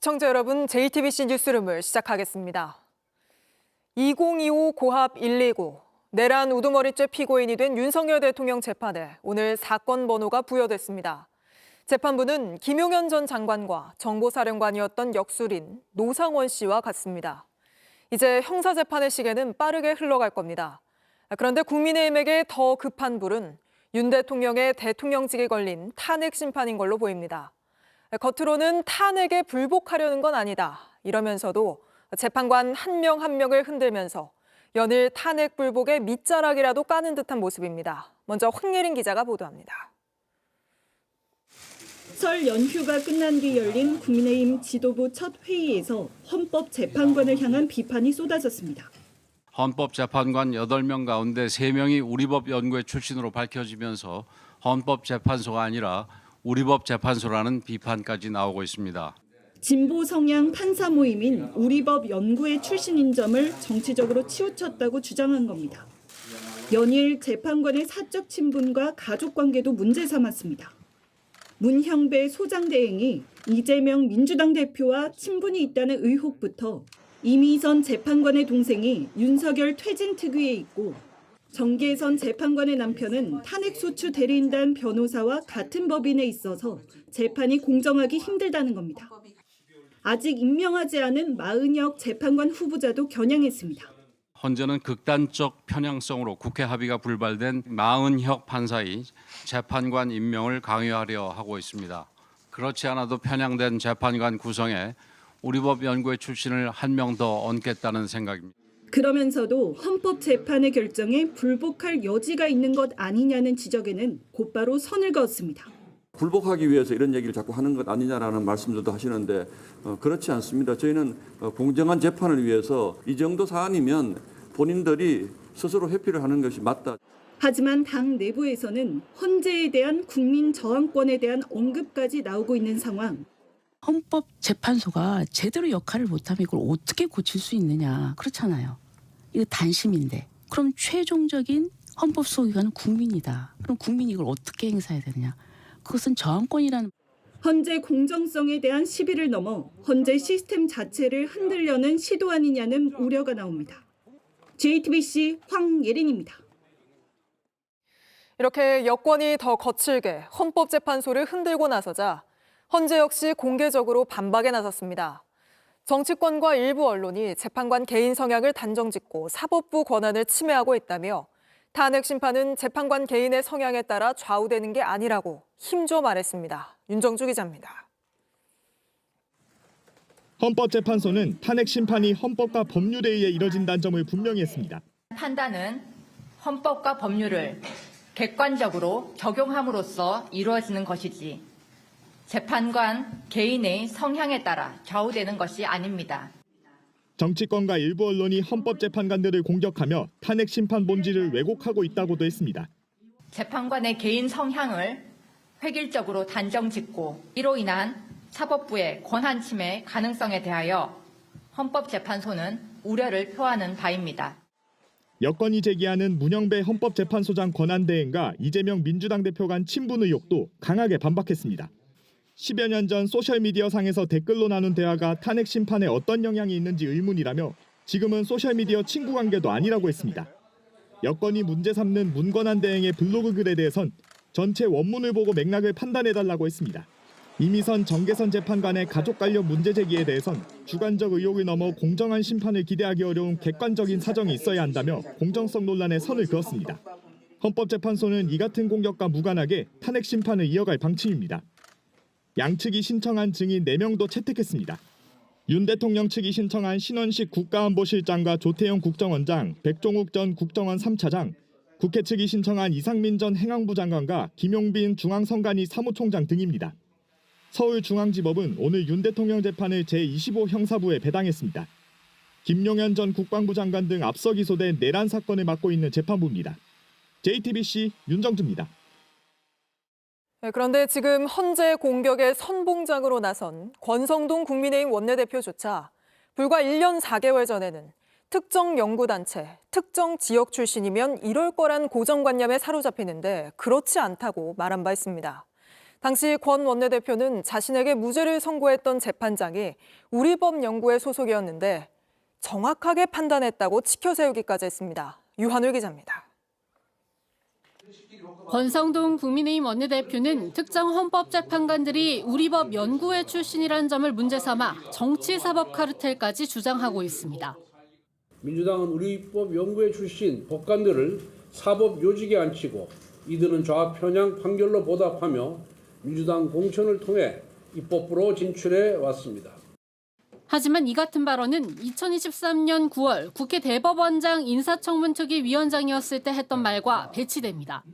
시청자 여러분, JTBC 뉴스룸을 시작하겠습니다. 2025 고합 129, 내란 우두머리죄 피고인이 된 윤석열 대통령 재판에 오늘 사건 번호가 부여됐습니다. 재판부는 김용현 전 장관과 정보사령관이었던 역술인 노상원 씨와 같습니다. 이제 형사재판의 시계는 빠르게 흘러갈 겁니다. 그런데 국민의힘에게 더 급한 불은 윤 대통령의 대통령직에 걸린 탄핵 심판인 걸로 보입니다. 겉으로는 탄핵에 불복하려는 건 아니다 이러면서도 재판관 한 명 한 명을 흔들면서 연일 탄핵 불복의 밑자락이라도 까는 듯한 모습입니다. 먼저 황예린 기자가 보도합니다. 설 연휴가 끝난 뒤 열린 국민의힘 지도부 첫 회의에서 헌법재판관을 향한 비판이 쏟아졌습니다. 헌법재판관 8명 가운데 3명이 우리법 연구회 출신으로 밝혀지면서 헌법재판소가 아니라 우리법재판소라는 비판까지 나오고 있습니다. 진보 성향 판사 모임인 우리법 연구회 출신인 점을 정치적으로 치우쳤다고 주장한 겁니다. 연일 재판관의 사적 친분과 가족 관계도 문제 삼았습니다. 문형배 소장대행이 이재명 민주당 대표와 친분이 있다는 의혹부터 이미선 재판관의 동생이 윤석열 퇴진 특위에 있고 정계선 재판관의 남편은 탄핵소추 대리인단 변호사와 같은 법인에 있어서 재판이 공정하기 힘들다는 겁니다. 아직 임명하지 않은 마은혁 재판관 후보자도 겨냥했습니다. 헌재는 극단적 편향성으로 국회 합의가 불발된 마은혁 판사의 재판관 임명을 강요하려 하고 있습니다. 그렇지 않아도 편향된 재판관 구성에 우리법 연구회 출신을 한 명 더 얹겠다는 생각입니다. 그러면서도 헌법재판의 결정에 불복할 여지가 있는 것 아니냐는 지적에는 곧바로 선을 그었습니다. 불복하기 위해서 이런 얘기를 자꾸 하는 것 아니냐라는 말씀들도 하시는데 그렇지 않습니다. 저희는 공정한 재판을 위해서 이 정도 사안이면 본인들이 스스로 회피를 하는 것이 맞다. 하지만 당 내부에서는 헌재에 대한 국민 저항권에 대한 언급까지 나오고 있는 상황. 헌법재판소가 제대로 역할을 못하면 이걸 어떻게 고칠 수 있느냐. 그렇잖아요. 이거 단심인데. 그럼 최종적인 헌법소기관은 국민이다. 그럼 국민이 이걸 어떻게 행사해야 되느냐. 그것은 저항권이라는. 헌재 공정성에 대한 시비를 넘어 헌재 시스템 자체를 흔들려는 시도 아니냐는 우려가 나옵니다. JTBC 황예린입니다. 이렇게 여권이 더 거칠게 헌법재판소를 흔들고 나서자 헌재 역시 공개적으로 반박에 나섰습니다. 정치권과 일부 언론이 재판관 개인 성향을 단정짓고 사법부 권한을 침해하고 있다며 탄핵 심판은 재판관 개인의 성향에 따라 좌우되는 게 아니라고 힘줘 말했습니다. 윤정주 기자입니다. 헌법재판소는 탄핵 심판이 헌법과 법률에 의해 이뤄진다는 점을 분명히 했습니다. 판단은 헌법과 법률을 객관적으로 적용함으로써 이루어지는 것이지 재판관 개인의 성향에 따라 좌우되는 것이 아닙니다. 정치권과 일부 언론이 헌법재판관들을 공격하며 탄핵 심판 본질을 왜곡하고 있다고도 했습니다. 재판관의 개인 성향을 획일적으로 단정짓고 이로 인한 사법부의 권한 침해 가능성에 대하여 헌법재판소는 우려를 표하는 바입니다. 여권이 제기하는 문형배 헌법재판소장 권한대행과 이재명 민주당 대표 간 친분 의혹도 강하게 반박했습니다. 10여 년 전 소셜미디어 상에서 댓글로 나눈 대화가 탄핵 심판에 어떤 영향이 있는지 의문이라며 지금은 소셜미디어 친구 관계도 아니라고 했습니다. 여권이 문제 삼는 문권한 대행의 블로그 글에 대해선 전체 원문을 보고 맥락을 판단해달라고 했습니다. 이미선 정계선 재판관의 가족 관련 문제 제기에 대해선 주관적 의혹을 넘어 공정한 심판을 기대하기 어려운 객관적인 사정이 있어야 한다며 공정성 논란에 선을 그었습니다. 헌법재판소는 이 같은 공격과 무관하게 탄핵 심판을 이어갈 방침입니다. 양측이 신청한 증인 4명도 채택했습니다. 윤 대통령 측이 신청한 신원식 국가안보실장과 조태영 국정원장, 백종욱 전 국정원 3차장, 국회 측이 신청한 이상민 전 행안부 장관과 김용빈 중앙선관위 사무총장 등입니다. 서울중앙지법은 오늘 윤 대통령 재판을 제25 형사부에 배당했습니다. 김용현 전 국방부 장관 등 앞서 기소된 내란 사건을 맡고 있는 재판부입니다. JTBC 윤정주입니다. 그런데 지금 헌재 공격의 선봉장으로 나선 권성동 국민의힘 원내대표조차 불과 1년 4개월 전에는 특정 연구단체, 특정 지역 출신이면 이럴 거란 고정관념에 사로잡히는데 그렇지 않다고 말한 바 있습니다. 당시 권 원내대표는 자신에게 무죄를 선고했던 재판장이 우리법 연구회 소속이었는데 정확하게 판단했다고 치켜세우기까지 했습니다. 유한울 기자입니다. 권성동 국민의힘 원내대표는 특정 헌법재판관들이 우리법 연구회 출신이라는 점을 문제 삼아 정치사법 카르텔까지 주장하고 있습니다. 민주당은 우리법 연구회 출신 법관들을 사법 요직에 앉히고 이들은 좌편향 판결로 보답하며 민주당 공천을 통해 입법부로 진출해 왔습니다. 하지만 이 같은 발언은 2023년 9월 국회 대법원장 인사청문특위 위원장이었을 때 했던 말과 배치됩니다.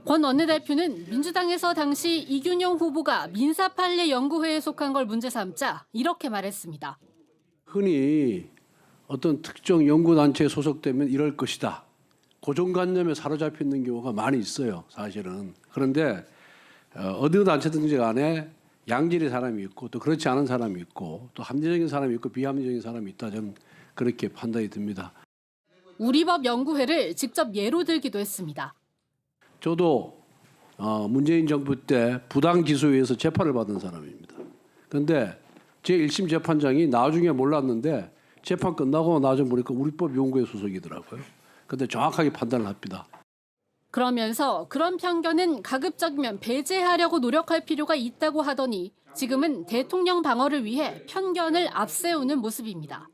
권 원내대표는 민주당에서 당시 이균용 후보가 민사판례 연구회에 속한 걸 문제 삼자 이렇게 말했습니다. 흔히 어떤 특정 연구단체에 소속되면 이럴 것이다. 고정관념에 사로잡혀 있는 경우가 많이 있어요, 사실은. 그런데 어느 단체든지 간에 양질의 사람이 있고 또 그렇지 않은 사람이 있고 또 합리적인 사람이 있고 비합리적인 사람이 있다. 저는 그렇게 판단이 듭니다. 우리법 연구회를 직접 예로 들기도 했습니다. 저도 문재인 정부 때 부당 기소에 의해서 재판을 받은 사람입니다. 그런데 제 1심 재판장이 나중에 몰랐는데 재판 끝나고 나중에 보니까 우리법 연구회 소속이더라고요. 그런데 정확하게 판단을 합니다. 그러면서 그런 편견은 가급적이면 배제하려고 노력할 필요가 있다고 하더니 지금은 대통령 방어를 위해 편견을 앞세우는 모습입니다.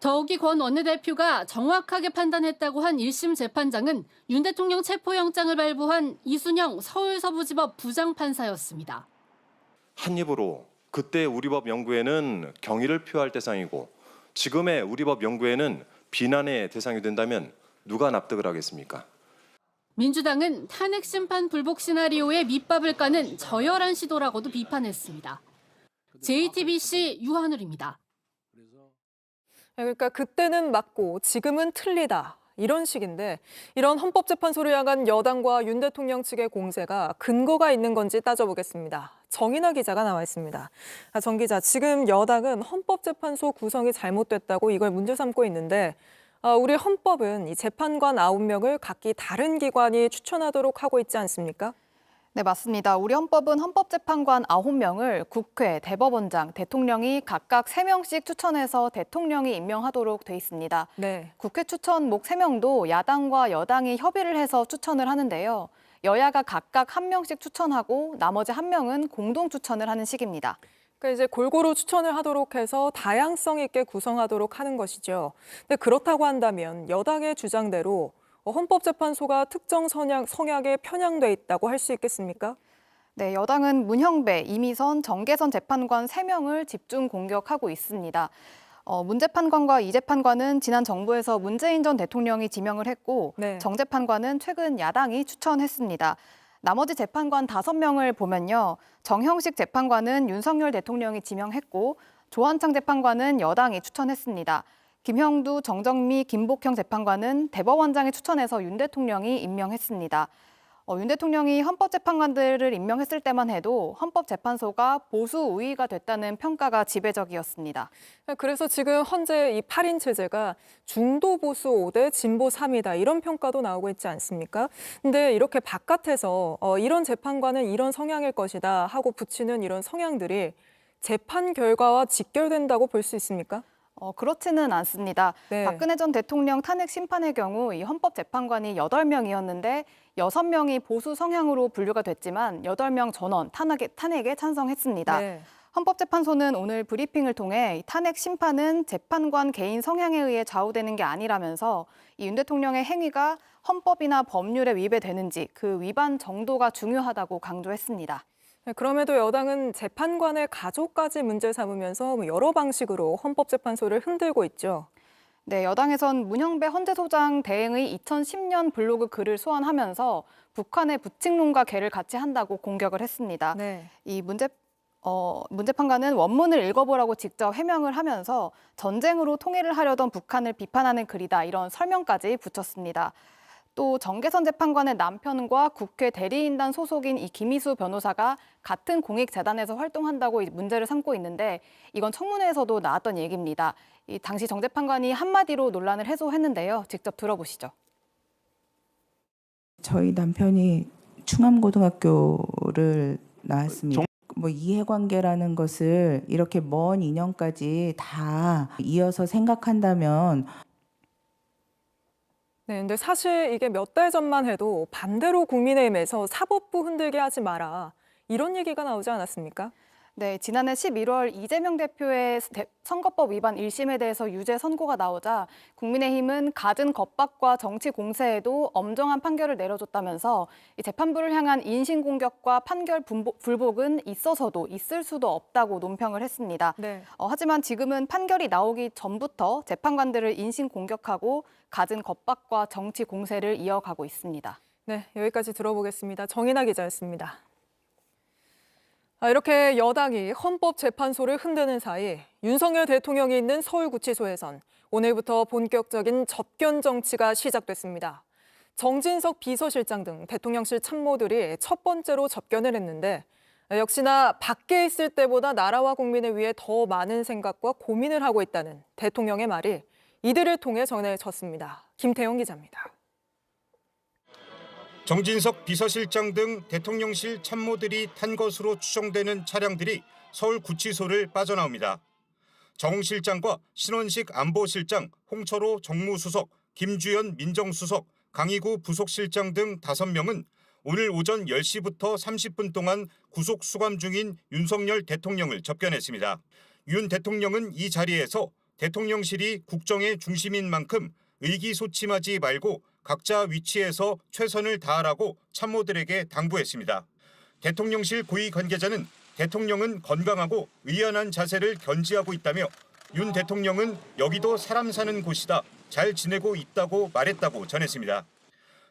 더욱이 권 원내대표가 정확하게 판단했다고 한 1심 재판장은 윤 대통령 체포영장을 발부한 이순영 서울서부지법 부장판사였습니다. 한 입으로 그때 우리법 연구회는 경의를 표할 대상이고 지금의 우리법 연구회는 비난의 대상이 된다면 누가 납득을 하겠습니까? 민주당은 탄핵 심판 불복 시나리오에 밑밥을 까는 저열한 시도라고도 비판했습니다. JTBC 유한울입니다. 그러니까 그때는 맞고 지금은 틀리다. 이런 식인데 이런 헌법재판소를 향한 여당과 윤 대통령 측의 공세가 근거가 있는 건지 따져보겠습니다. 정인아 기자가 나와 있습니다. 정 기자, 지금 여당은 헌법재판소 구성이 잘못됐다고 이걸 문제 삼고 있는데 우리 헌법은 이 재판관 9명을 각기 다른 기관이 추천하도록 하고 있지 않습니까? 네, 맞습니다. 우리 헌법은 헌법재판관 9명을 국회, 대법원장, 대통령이 각각 3명씩 추천해서 대통령이 임명하도록 돼 있습니다. 네. 국회 추천 목 3명도 야당과 여당이 협의를 해서 추천을 하는데요. 여야가 각각 1명씩 추천하고 나머지 1명은 공동 추천을 하는 식입니다. 그러니까 이제 골고루 추천을 하도록 해서 다양성 있게 구성하도록 하는 것이죠. 근데 그렇다고 한다면 여당의 주장대로 헌법재판소가 특정 성향에 편향돼 있다고 할 수 있겠습니까? 네, 여당은 문형배, 이미선, 정계선 재판관 3명을 집중 공격하고 있습니다. 문 재판관과 이 재판관은 지난 정부에서 문재인 전 대통령이 지명을 했고 네. 정 재판관은 최근 야당이 추천했습니다. 나머지 재판관 5명을 보면요. 정형식 재판관은 윤석열 대통령이 지명했고 조한창 재판관은 여당이 추천했습니다. 김형두, 정정미, 김복형 재판관은 대법원장이 추천해서 윤 대통령이 임명했습니다. 윤 대통령이 헌법재판관들을 임명했을 때만 해도 헌법재판소가 보수 우위가 됐다는 평가가 지배적이었습니다. 그래서 지금 현재 이 8인 체제가 중도 보수 5대 진보 3이다 이런 평가도 나오고 있지 않습니까? 근데 이렇게 바깥에서 이런 재판관은 이런 성향일 것이다 하고 붙이는 이런 성향들이 재판 결과와 직결된다고 볼 수 있습니까? 그렇지는 않습니다. 네. 박근혜 전 대통령 탄핵 심판의 경우 이 헌법재판관이 8명이었는데 6명이 보수 성향으로 분류가 됐지만 8명 전원 탄핵에 찬성했습니다. 네. 헌법재판소는 오늘 브리핑을 통해 탄핵 심판은 재판관 개인 성향에 의해 좌우되는 게 아니라면서 이 윤 대통령의 행위가 헌법이나 법률에 위배되는지 그 위반 정도가 중요하다고 강조했습니다. 그럼에도 여당은 재판관의 가족까지 문제 삼으면서 여러 방식으로 헌법재판소를 흔들고 있죠. 네, 여당에선 문형배 헌재소장 대행의 2010년 블로그 글을 소환하면서 북한의 부칙론과 개를 같이 한다고 공격을 했습니다. 네. 이 문 재판관은 원문을 읽어보라고 직접 해명을 하면서 전쟁으로 통일을 하려던 북한을 비판하는 글이다 이런 설명까지 붙였습니다. 또 정계선 재판관의 남편과 국회 대리인단 소속인 이 김희수 변호사가 같은 공익재단에서 활동한다고 문제를 삼고 있는데 이건 청문회에서도 나왔던 얘기입니다. 이 당시 정 재판관이 한마디로 논란을 해소했는데요. 직접 들어보시죠. 저희 남편이 충암고등학교를 나왔습니다. 뭐 이해관계라는 것을 이렇게 먼 인연까지 다 이어서 생각한다면 네, 근데 사실 이게 몇 달 전만 해도 반대로 국민의힘에서 사법부 흔들게 하지 마라 이런 얘기가 나오지 않았습니까? 네, 지난해 11월 이재명 대표의 선거법 위반 1심에 대해서 유죄 선고가 나오자 국민의힘은 갖은 겁박과 정치 공세에도 엄정한 판결을 내려줬다면서 이 재판부를 향한 인신공격과 판결 불복은 있어서도 있을 수도 없다고 논평을 했습니다. 네. 하지만 지금은 판결이 나오기 전부터 재판관들을 인신공격하고 갖은 겁박과 정치 공세를 이어가고 있습니다. 네, 여기까지 들어보겠습니다. 정인아 기자였습니다. 이렇게 여당이 헌법재판소를 흔드는 사이 윤석열 대통령이 있는 서울구치소에선 오늘부터 본격적인 접견 정치가 시작됐습니다. 정진석 비서실장 등 대통령실 참모들이 첫 번째로 접견을 했는데 역시나 밖에 있을 때보다 나라와 국민을 위해 더 많은 생각과 고민을 하고 있다는 대통령의 말이 이들을 통해 전해졌습니다. 김태영 기자입니다. 정진석 비서실장 등 대통령실 참모들이 탄 것으로 추정되는 차량들이 서울구치소를 빠져나옵니다. 정 실장과 신원식 안보실장, 홍철호 정무수석, 김주연 민정수석, 강희구 부속실장 등 5명은 오늘 오전 10시부터 30분 동안 구속 수감 중인 윤석열 대통령을 접견했습니다. 윤 대통령은 이 자리에서 대통령실이 국정의 중심인 만큼 의기소침하지 말고 각자 위치에서 최선을 다하라고 참모들에게 당부했습니다. 대통령실 고위 관계자는 대통령은 건강하고 의연한 자세를 견지하고 있다며 윤 대통령은 여기도 사람 사는 곳이다, 잘 지내고 있다고 말했다고 전했습니다.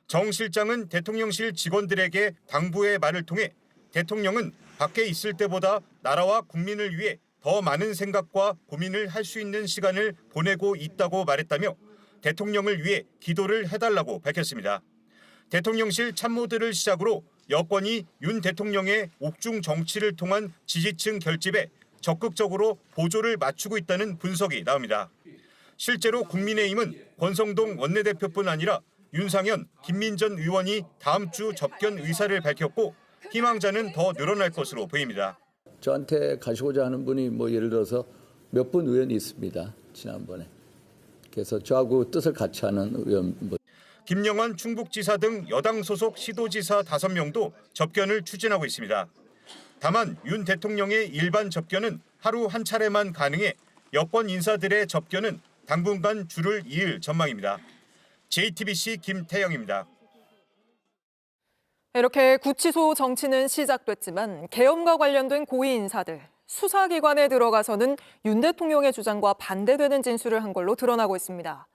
정 실장은 대통령실 직원들에게 당부의 말을 통해 대통령은 밖에 있을 때보다 나라와 국민을 위해 더 많은 생각과 고민을 할 수 있는 시간을 보내고 있다고 말했다며 대통령을 위해 기도를 해달라고 밝혔습니다. 대통령실 참모들을 시작으로 여권이 윤 대통령의 옥중 정치를 통한 지지층 결집에 적극적으로 보조를 맞추고 있다는 분석이 나옵니다. 실제로 국민의힘은 권성동 원내대표뿐 아니라 윤상현, 김민전 의원이 다음 주 접견 의사를 밝혔고 희망자는 더 늘어날 것으로 보입니다. 저한테 가시고자 하는 분이 뭐 예를 들어서 몇 분 의원이 있습니다. 지난번에. 그래서 저하고 뜻을 같이 하는 의원. 김영환 충북지사 등 여당 소속 시도지사 5명도 접견을 추진하고 있습니다. 다만 윤 대통령의 일반 접견은 하루 한 차례만 가능해 여권 인사들의 접견은 당분간 줄을 이을 전망입니다. JTBC 김태영입니다. 이렇게 구치소 정치는 시작됐지만 계엄과 관련된 고위 인사들, 수사기관에 들어가서는 윤 대통령의 주장과 반대되는 진술을 한 걸로 드러나고 있습니다.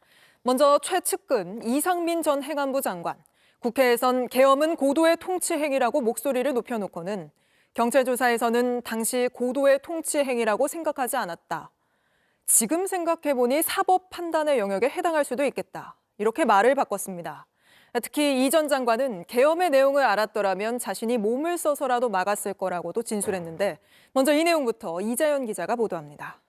먼저 최측근 이상민 전 행안부 장관, 국회에선 계엄은 고도의 통치 행위라고 목소리를 높여놓고는 경찰 조사에서는 당시 고도의 통치 행위라고 생각하지 않았다. 지금 생각해보니 사법 판단의 영역에 해당할 수도 있겠다. 이렇게 말을 바꿨습니다. 특히 이 전 장관은 계엄의 내용을 알았더라면 자신이 몸을 써서라도 막았을 거라고도 진술했는데 먼저 이 내용부터 이자연 기자가 보도합니다.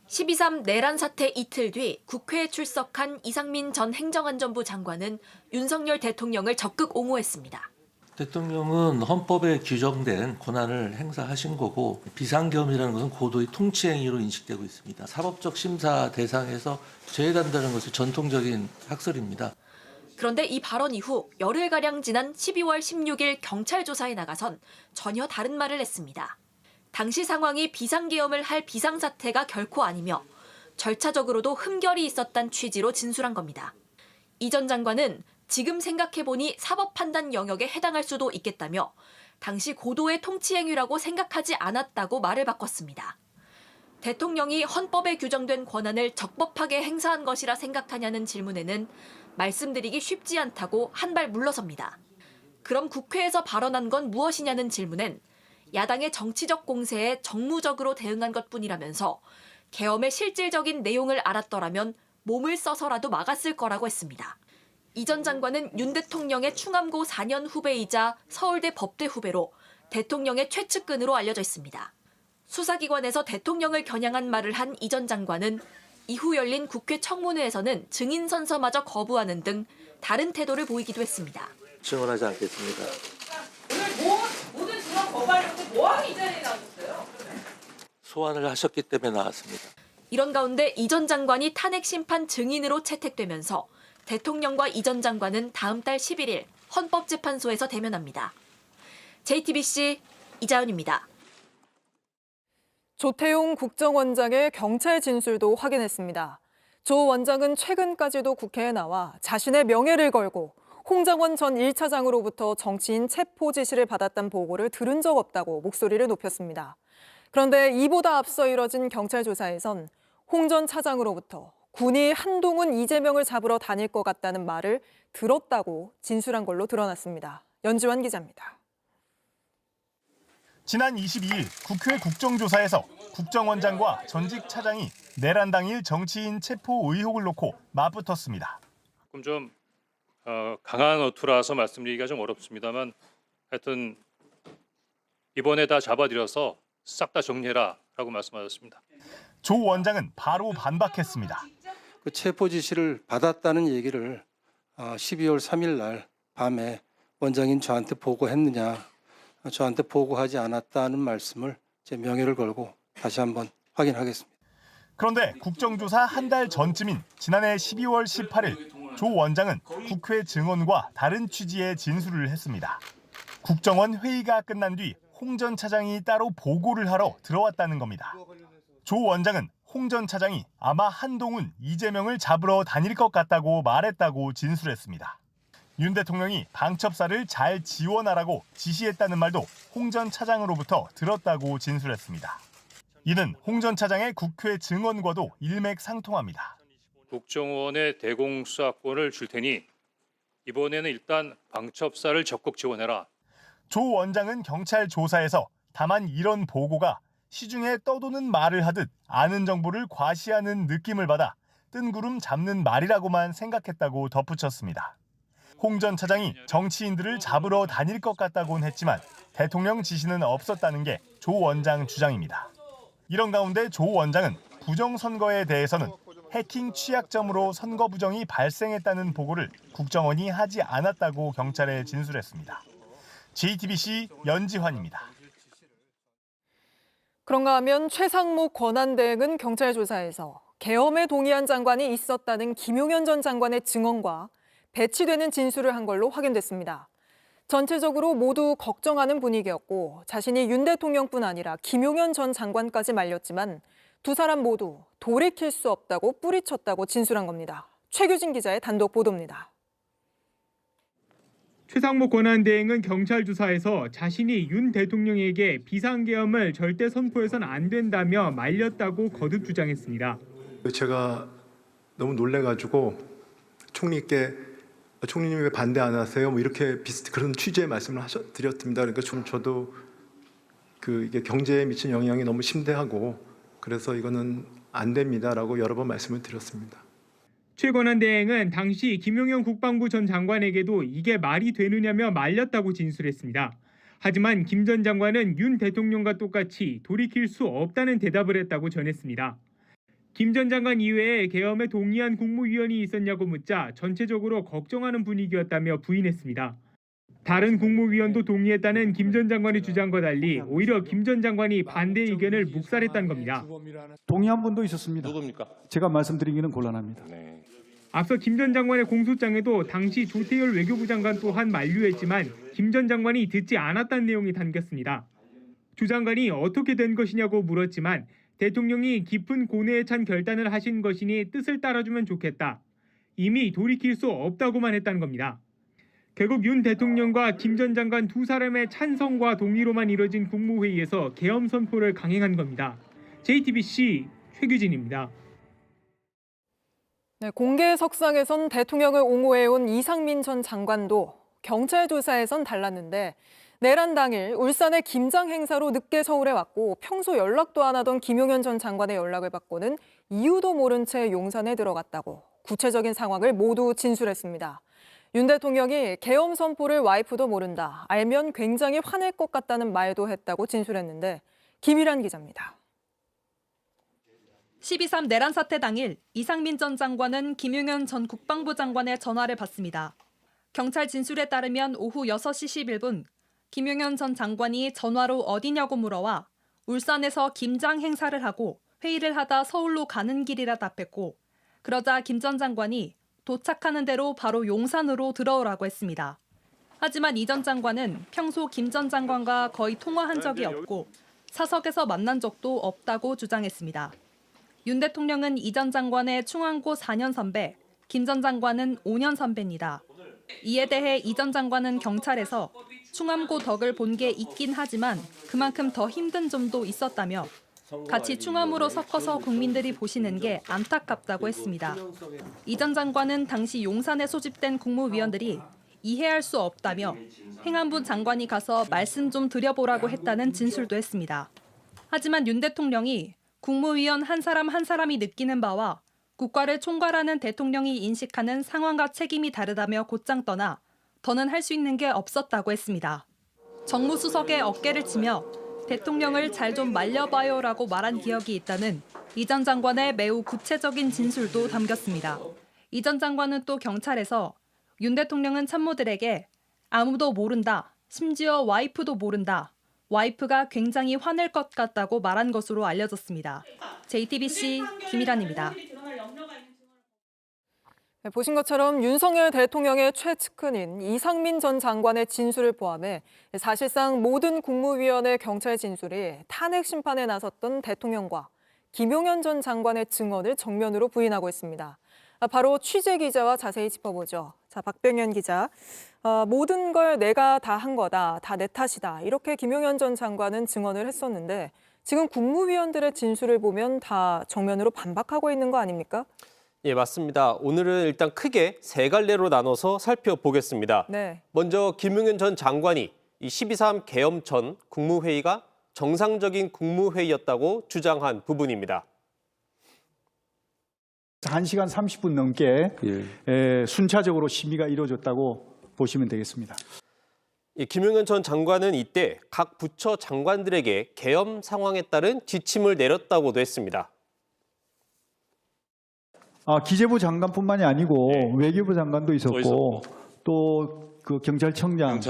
12.3 내란 사태 이틀 뒤 국회에 출석한 이상민 전 행정안전부 장관은 윤석열 대통령을 적극 옹호했습니다. 대통령은 헌법에 규정된 권한을 행사하신 거고 비상계엄이라는 것은 고도의 통치행위로 인식되고 있습니다. 사법적 심사 대상에서 제외된다는 것이 전통적인 학설입니다. 그런데 이 발언 이후 열흘가량 지난 12월 16일 경찰 조사에 나가선 전혀 다른 말을 했습니다. 당시 상황이 비상계엄을 할 비상사태가 결코 아니며 절차적으로도 흠결이 있었단 취지로 진술한 겁니다. 이 전 장관은 지금 생각해보니 사법 판단 영역에 해당할 수도 있겠다며 당시 고도의 통치 행위라고 생각하지 않았다고 말을 바꿨습니다. 대통령이 헌법에 규정된 권한을 적법하게 행사한 것이라 생각하냐는 질문에는 말씀드리기 쉽지 않다고 한 발 물러섭니다. 그럼 국회에서 발언한 건 무엇이냐는 질문엔 야당의 정치적 공세에 정무적으로 대응한 것뿐이라면서 계엄의 실질적인 내용을 알았더라면 몸을 써서라도 막았을 거라고 했습니다. 이 전 장관은 윤 대통령의 충암고 4년 후배이자 서울대 법대 후배로 대통령의 최측근으로 알려져 있습니다. 수사기관에서 대통령을 겨냥한 말을 한 이 전 장관은 이후 열린 국회 청문회에서는 증인 선서마저 거부하는 등 다른 태도를 보이기도 했습니다. 증언하지 않겠습니다. 거발인데 뭐하러 이 자리에 나오셨어요? 소환을 하셨기 때문에 나왔습니다. 이런 가운데 이 전 장관이 탄핵 심판 증인으로 채택되면서 대통령과 이 전 장관은 다음 달 11일 헌법재판소에서 대면합니다. JTBC 이자연입니다. 조태용 국정원장의 경찰 진술도 확인했습니다. 조 원장은 최근까지도 국회에 나와 자신의 명예를 걸고 홍장원 전 1차장으로부터 정치인 체포 지시를 받았다는 보고를 들은 적 없다고 목소리를 높였습니다. 그런데 이보다 앞서 이뤄진 경찰 조사에선 홍 전 차장으로부터 군이 한동훈, 이재명을 잡으러 다닐 것 같다는 말을 들었다고 진술한 걸로 드러났습니다. 연지환 기자입니다. 지난 22일 국회 국정조사에서 국정원장과 전직 차장이 내란 당일 정치인 체포 의혹을 놓고 맞붙었습니다. 조금 좀 강한 어투라서 말씀드리기가 좀 어렵습니다만 하여튼 이번에 다 잡아들여서 싹 다 정리해라라고 말씀하셨습니다. 조 원장은 바로 반박했습니다. 그 체포 지시를 받았다는 얘기를 12월 3일 날 밤에 원장인 저한테 보고했느냐, 저한테 보고하지 않았다는 말씀을 제 명예를 걸고 다시 한번 확인하겠습니다. 그런데 국정조사 한 달 전쯤인 지난해 12월 18일 조 원장은 국회 증언과 다른 취지의 진술을 했습니다. 국정원 회의가 끝난 뒤 홍 전 차장이 따로 보고를 하러 들어왔다는 겁니다. 조 원장은 홍 전 차장이 아마 한동훈, 이재명을 잡으러 다닐 것 같다고 말했다고 진술했습니다. 윤 대통령이 방첩사를 잘 지원하라고 지시했다는 말도 홍 전 차장으로부터 들었다고 진술했습니다. 이는 홍 전 차장의 국회 증언과도 일맥상통합니다. 국정원에 대공수사권을 줄 테니 이번에는 일단 방첩사를 적극 지원해라. 조 원장은 경찰 조사에서 다만 이런 보고가 시중에 떠도는 말을 하듯 아는 정보를 과시하는 느낌을 받아 뜬구름 잡는 말이라고만 생각했다고 덧붙였습니다. 홍 전 차장이 정치인들을 잡으러 다닐 것 같다고는 했지만 대통령 지시는 없었다는 게 조 원장 주장입니다. 이런 가운데 조 원장은 부정선거에 대해서는 해킹 취약점으로 선거 부정이 발생했다는 보고를 국정원이 하지 않았다고 경찰에 진술했습니다. JTBC 연지환입니다. 그런가 하면 최상목 권한대행은 경찰 조사에서 계엄에 동의한 장관이 있었다는 김용현 전 장관의 증언과 배치되는 진술을 한 걸로 확인됐습니다. 전체적으로 모두 걱정하는 분위기였고 자신이 윤 대통령뿐 아니라 김용현 전 장관까지 말렸지만 두 사람 모두 돌이킬 수 없다고 뿌리쳤다고 진술한 겁니다. 최규진 기자의 단독 보도입니다. 최상목 권한대행은 경찰 조사에서 자신이 윤 대통령에게 비상계엄을 절대 선포해선 안 된다며 말렸다고 거듭 주장했습니다. 제가 너무 놀래가지고 총리께 총리님 왜 반대 안 하세요? 뭐 이렇게 그런 취지의 말씀을 드렸습니다. 그러니까 저도 이게 경제에 미친 영향이 너무 심대하고 그래서 이거는 안 됩니다라고 여러 번 말씀을 드렸습니다. 최 권한대행은 당시 김용현 국방부 전 장관에게도 이게 말이 되느냐며 말렸다고 진술했습니다. 하지만 김 전 장관은 윤 대통령과 똑같이 돌이킬 수 없다는 대답을 했다고 전했습니다. 김 전 장관 이외에 계엄에 동의한 국무위원이 있었냐고 묻자 전체적으로 걱정하는 분위기였다며 부인했습니다. 다른 국무위원도 동의했다는 김 전 장관의 주장과 달리 오히려 김 전 장관이 반대 의견을 묵살했다는 겁니다. 동의한 분도 있었습니다. 누굽니까? 제가 말씀드리기는 곤란합니다. 네. 앞서 김 전 장관의 공소장에도 당시 조태열 외교부 장관 또한 만류했지만 김 전 장관이 듣지 않았다는 내용이 담겼습니다. 조 장관이 어떻게 된 것이냐고 물었지만 대통령이 깊은 고뇌에 찬 결단을 하신 것이니 뜻을 따라주면 좋겠다. 이미 돌이킬 수 없다고만 했다는 겁니다. 결국 윤 대통령과 김 전 장관 두 사람의 찬성과 동의로만 이뤄진 국무회의에서 계엄 선포를 강행한 겁니다. JTBC 최규진입니다. 네, 공개 석상에선 대통령을 옹호해온 이상민 전 장관도 경찰 조사에선 달랐는데 내란 당일 울산의 김장 행사로 늦게 서울에 왔고 평소 연락도 안 하던 김용현 전 장관의 연락을 받고는 이유도 모른 채 용산에 들어갔다고 구체적인 상황을 모두 진술했습니다. 윤 대통령이 계엄 선포를 와이프도 모른다, 알면 굉장히 화낼 것 같다는 말도 했다고 진술했는데 김일환 기자입니다. 12.3 내란 사태 당일 이상민 전 장관은 김용현 전 국방부 장관의 전화를 받습니다. 경찰 진술에 따르면 오후 6시 11분 김용현 전 장관이 전화로 어디냐고 물어와 울산에서 김장 행사를 하고 회의를 하다 서울로 가는 길이라 답했고, 그러자 김 전 장관이 도착하는 대로 바로 용산으로 들어오라고 했습니다. 하지만 이 전 장관은 평소 김 전 장관과 거의 통화한 적이 없고 사석에서 만난 적도 없다고 주장했습니다. 윤 대통령은 이 전 장관의 충안고 4년 선배, 김 전 장관은 5년 선배입니다. 이에 대해 이 전 장관은 경찰에서 충암고 덕을 본 게 있긴 하지만 그만큼 더 힘든 점도 있었다며 같이 충암으로 섞어서 국민들이 보시는 게 안타깝다고 했습니다. 이 전 장관은 당시 용산에 소집된 국무위원들이 이해할 수 없다며 행안부 장관이 가서 말씀 좀 드려보라고 했다는 진술도 했습니다. 하지만 윤 대통령이 국무위원 한 사람이 느끼는 바와 국가를 총괄하는 대통령이 인식하는 상황과 책임이 다르다며 곧장 떠나 더는 할 수 있는 게 없었다고 했습니다. 정무수석의 어깨를 치며 대통령을 잘 좀 말려봐요라고 말한 기억이 있다는 이 전 장관의 매우 구체적인 진술도 담겼습니다. 이 전 장관은 또 경찰에서 윤 대통령은 참모들에게 아무도 모른다, 심지어 와이프도 모른다, 와이프가 굉장히 화낼 것 같다고 말한 것으로 알려졌습니다. JTBC 김일환입니다. 네, 보신 것처럼 윤석열 대통령의 최측근인 이상민 전 장관의 진술을 포함해 사실상 모든 국무위원의 경찰 진술이 탄핵 심판에 나섰던 대통령과 김용현 전 장관의 증언을 정면으로 부인하고 있습니다. 바로 취재 기자와 자세히 짚어보죠. 자, 박병현 기자. 모든 걸 내가 다 한 거다, 다 내 탓이다. 이렇게 김용현 전 장관은 증언을 했었는데 지금 국무위원들의 진술을 보면 다 정면으로 반박하고 있는 거 아닙니까? 예, 맞습니다. 오늘은 일단 크게 세 갈래로 나눠서 살펴보겠습니다. 네. 먼저 김용현 전 장관이 이 12.3 개엄 전 국무회의가 정상적인 국무회의였다고 주장한 부분입니다. 1시간 30분 넘게 순차적으로 심의가 이루어졌다고 보시면 되겠습니다. 김용현 전 장관은 이때 각 부처 장관들에게 계엄 상황에 따른 지침을 내렸다고도 했습니다. 기재부 장관뿐만이 아니고 외교부 장관도 있었고 또 그 경찰청장,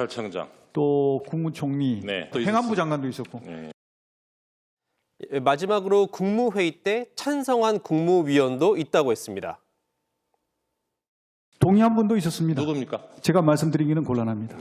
또 국무총리, 또 행안부 장관도 있었고. 마지막으로 국무회의 때 찬성한 국무위원도 있다고 했습니다. 동의한 분도 있었습니다. 누굽니까? 제가 말씀드리기는 곤란합니다.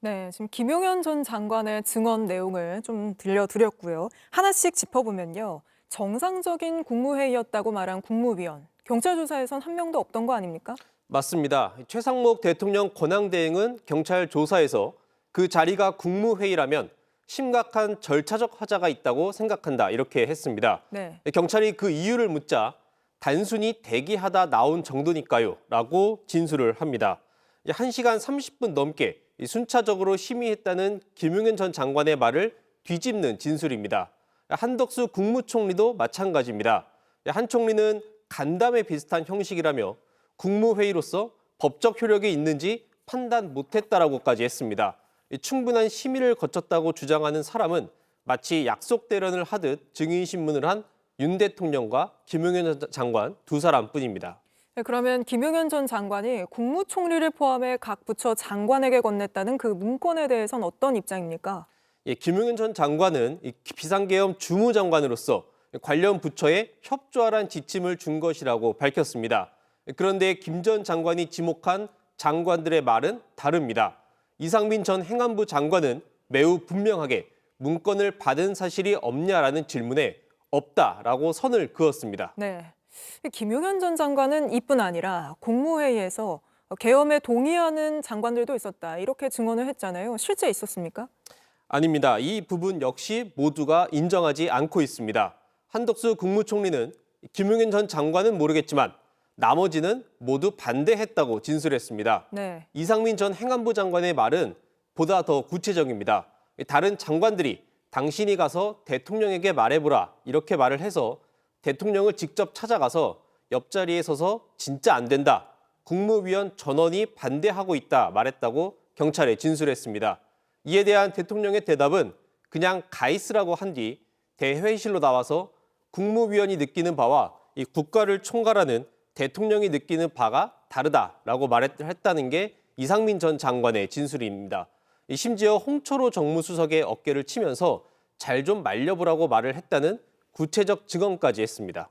네, 지금 김용현 전 장관의 증언 내용을 좀 들려드렸고요. 하나씩 짚어보면요. 정상적인 국무회의였다고 말한 국무위원, 경찰 조사에선 한 명도 없던 거 아닙니까? 맞습니다. 최상목 대통령 권한대행은 경찰 조사에서 그 자리가 국무회의라면 심각한 절차적 하자가 있다고 생각한다 이렇게 했습니다. 네. 경찰이 그 이유를 묻자 단순히 대기하다 나온 정도니까요 라고 진술을 합니다. 1시간 30분 넘게 순차적으로 심의했다는 김용현 전 장관의 말을 뒤집는 진술입니다. 한덕수 국무총리도 마찬가지입니다. 한 총리는 간담회 비슷한 형식이라며 국무회의로서 법적 효력이 있는지 판단 못했다라고까지 했습니다. 충분한 심의를 거쳤다고 주장하는 사람은 마치 약속 대련을 하듯 증인신문을 한 윤 대통령과 김용현 장관 두 사람뿐입니다. 네, 그러면 김용현 전 장관이 국무총리를 포함해 각 부처 장관에게 건넸다는 그 문건에 대해서는 어떤 입장입니까? 예, 김용현 전 장관은 비상계엄 주무장관으로서 관련 부처에 협조하라는 지침을 준 것이라고 밝혔습니다. 그런데 김 전 장관이 지목한 장관들의 말은 다릅니다. 이상민 전 행안부 장관은 매우 분명하게 문건을 받은 사실이 없냐라는 질문에 없다라고 선을 그었습니다. 네, 김용현 전 장관은 이뿐 아니라 국무회의에서 계엄에 동의하는 장관들도 있었다 이렇게 증언을 했잖아요. 실제 있었습니까? 아닙니다. 이 부분 역시 모두가 인정하지 않고 있습니다. 한덕수 국무총리는 김용현 전 장관은 모르겠지만 나머지는 모두 반대했다고 진술했습니다. 네. 이상민 전 행안부 장관의 말은 보다 더 구체적입니다. 다른 장관들이 당신이 가서 대통령에게 말해보라 이렇게 말을 해서 대통령을 직접 찾아가서 옆자리에 서서 진짜 안 된다. 국무위원 전원이 반대하고 있다 말했다고 경찰에 진술했습니다. 이에 대한 대통령의 대답은 그냥 가 있으라고 한 뒤 대회의실로 나와서 국무위원이 느끼는 바와 이 국가를 총괄하는 대통령이 느끼는 바가 다르다라고 말했다는 게 이상민 전 장관의 진술입니다. 심지어 홍철호 정무수석의 어깨를 치면서 잘 좀 말려보라고 말을 했다는 구체적 증언까지 했습니다.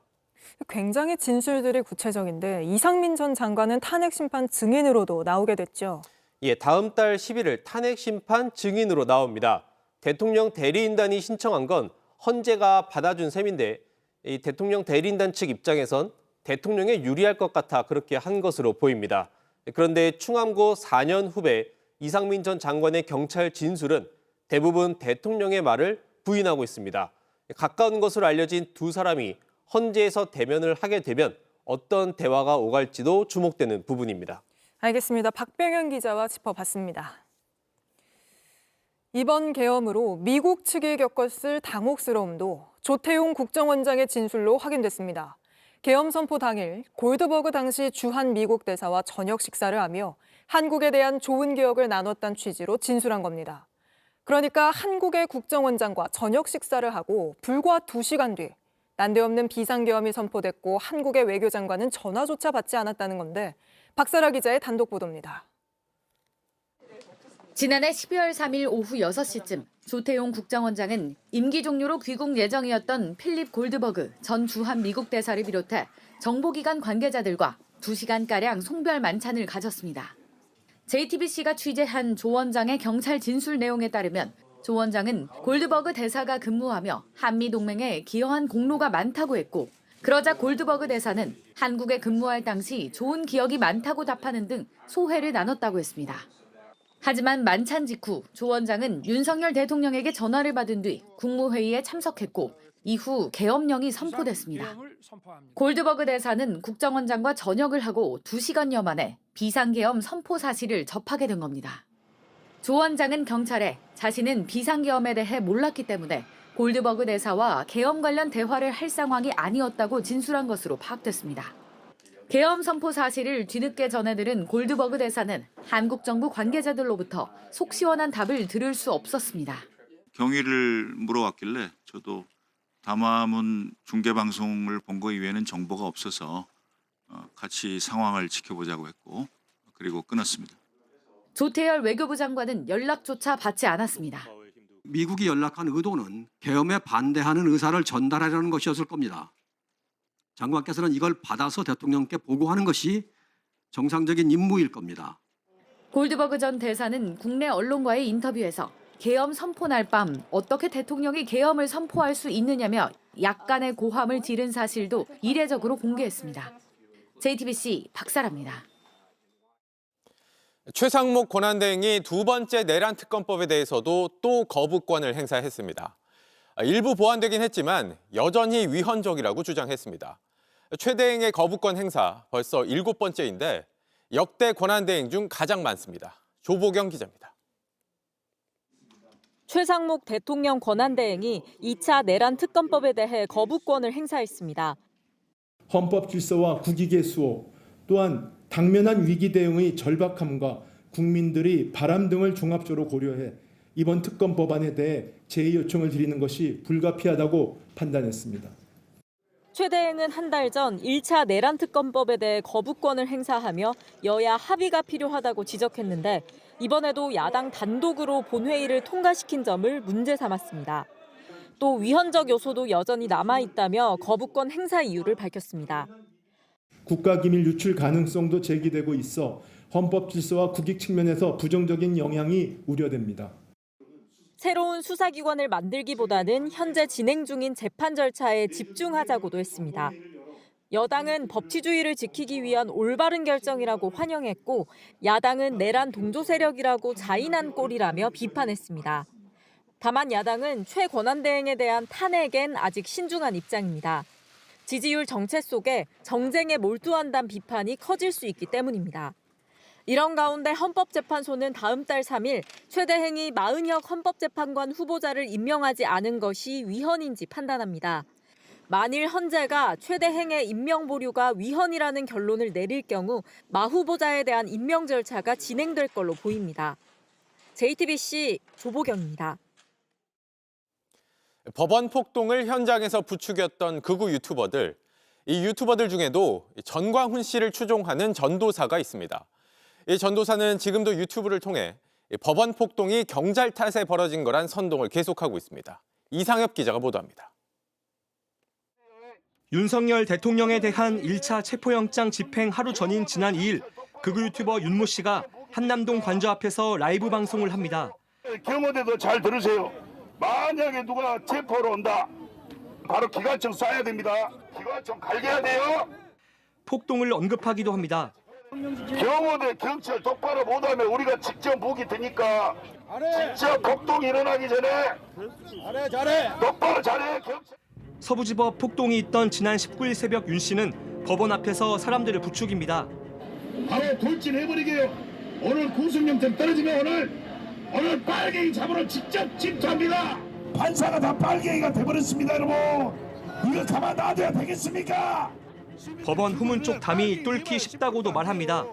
굉장히 진술들이 구체적인데 이상민 전 장관은 탄핵 심판 증인으로도 나오게 됐죠. 예, 다음 달 11일 탄핵 심판 증인으로 나옵니다. 대통령 대리인단이 신청한 건 헌재가 받아준 셈인데 이 대통령 대리인단 측 입장에선 대통령에 유리할 것 같아 그렇게 한 것으로 보입니다. 그런데 충암고 4년 후배 이상민 전 장관의 경찰 진술은 대부분 대통령의 말을 부인하고 있습니다. 가까운 것으로 알려진 두 사람이 헌재에서 대면을 하게 되면 어떤 대화가 오갈지도 주목되는 부분입니다. 알겠습니다. 박병현 기자와 짚어봤습니다. 이번 계엄으로 미국 측이 겪었을 당혹스러움도 조태용 국정원장의 진술로 확인됐습니다. 계엄 선포 당일 골드버그 당시 주한 미국 대사와 저녁 식사를 하며 한국에 대한 좋은 기억을 나눴다는 취지로 진술한 겁니다. 그러니까 한국의 국정원장과 저녁 식사를 하고 불과 2시간 뒤 난데없는 비상계엄이 선포됐고 한국의 외교장관은 전화조차 받지 않았다는 건데 박사라 기자의 단독 보도입니다. 지난해 12월 3일 오후 6시쯤 조태용 국정원장은 임기 종료로 귀국 예정이었던 필립 골드버그 전 주한 미국 대사를 비롯해 정보기관 관계자들과 2시간가량 송별 만찬을 가졌습니다. JTBC가 취재한 조 원장의 경찰 진술 내용에 따르면 조 원장은 골드버그 대사가 근무하며 한미동맹에 기여한 공로가 많다고 했고 그러자 골드버그 대사는 한국에 근무할 당시 좋은 기억이 많다고 답하는 등 소회를 나눴다고 했습니다. 하지만 만찬 직후 조 원장은 윤석열 대통령에게 전화를 받은 뒤 국무회의에 참석했고 이후 계엄령이 선포됐습니다. 골드버그 대사는 국정원장과 저녁을 하고 2시간여 만에 비상계엄 선포 사실을 접하게 된 겁니다. 조 원장은 경찰에 자신은 비상계엄에 대해 몰랐기 때문에 골드버그 대사와 계엄 관련 대화를 할 상황이 아니었다고 진술한 것으로 파악됐습니다. 계엄 선포 사실을 뒤늦게 전해들은 골드버그 대사는 한국 정부 관계자들로부터 속 시원한 답을 들을 수 없었습니다. 경위를 물어왔길래 저도 담화문 중계방송을 본 거 이외에는 정보가 없어서 같이 상황을 지켜보자고 했고 그리고 끊었습니다. 조태열 외교부 장관은 연락조차 받지 않았습니다. 미국이 연락한 의도는 계엄에 반대하는 의사를 전달하려는 것이었을 겁니다. 장관께서는 이걸 받아서 대통령께 보고하는 것이 정상적인 임무일 겁니다. 골드버그 전 대사는 국내 언론과의 인터뷰에서 계엄 선포 날 밤 어떻게 대통령이 계엄을 선포할 수 있느냐며 약간의 고함을 지른 사실도 이례적으로 공개했습니다. JTBC 박사라입니다. 최상목 권한대행이 두 번째 내란 특검법에 대해서도 또 거부권을 행사했습니다. 일부 보완되긴 했지만 여전히 위헌적이라고 주장했습니다. 최 대행의 거부권 행사 벌써 7번째인데 역대 권한대행 중 가장 많습니다. 조보경 기자입니다. 최상목 대통령 권한대행이 2차 내란 특검법에 대해 거부권을 행사했습니다. 헌법 질서와 국익의 수호, 또한 당면한 위기 대응의 절박함과 국민들의 바람 등을 종합적으로 고려해 이번 특검 법안에 대해 제의 요청을 드리는 것이 불가피하다고 판단했습니다. 최 대행은 한 달 전 1차 내란 특검법에 대해 거부권을 행사하며 여야 합의가 필요하다고 지적했는데 이번에도 야당 단독으로 본회의를 통과시킨 점을 문제 삼았습니다. 또 위헌적 요소도 여전히 남아있다며 거부권 행사 이유를 밝혔습니다. 국가기밀 유출 가능성도 제기되고 있어 헌법 질서와 국익 측면에서 부정적인 영향이 우려됩니다. 새로운 수사기관을 만들기보다는 현재 진행 중인 재판 절차에 집중하자고도 했습니다. 여당은 법치주의를 지키기 위한 올바른 결정이라고 환영했고 야당은 내란 동조 세력이라고 자인한 꼴이라며 비판했습니다. 다만 야당은 최 권한대행에 대한 탄핵엔 아직 신중한 입장입니다. 지지율 정체 속에 정쟁에 몰두한다는 비판이 커질 수 있기 때문입니다. 이런 가운데 헌법재판소는 다음 달 3일 최 대행이 마은혁 헌법재판관 후보자를 임명하지 않은 것이 위헌인지 판단합니다. 만일 헌재가 최 대행의 임명 보류가 위헌이라는 결론을 내릴 경우 마 후보자에 대한 임명 절차가 진행될 걸로 보입니다. JTBC 조보경입니다. 법원 폭동을 현장에서 부추겼던 극우 유튜버들. 이 유튜버들 중에도 전광훈 씨를 추종하는 전도사가 있습니다. 이 전도사는 지금도 유튜브를 통해 법원 폭동이 경찰 탓에 벌어진 거란 선동을 계속하고 있습니다. 이상엽 기자가 보도합니다. 윤석열 대통령에 대한 1차 체포영장 집행 하루 전인 지난 2일 극우 유튜버 윤모 씨가 한남동 관저 앞에서 라이브 방송을 합니다. 경호대도 잘 들으세요. 만약에 누가 체포로 온다. 바로 기관총 쏴야 됩니다. 기관총 갈겨야 돼요. 폭동을 언급하기도 합니다. 경호대 경찰 똑바로 못하면 우리가 직접 무기 드니까 직접 폭동이 일어나기 전에 똑바로 잘해. 서부지법 폭동이 있던 지난 19일 새벽 윤 씨는 법원 앞에서 사람들을 부추깁니다. 바로 돌진해버리게요. 오늘 구속영장 떨어지면 오늘 빨갱이 잡으러 직접 집투합니다. 판사가 다 빨갱이가 돼버렸습니다, 여러분. 이거 가만 놔둬야 되겠습니까? 법원 후문 쪽 담이 뚫기 쉽다고도 말합니다.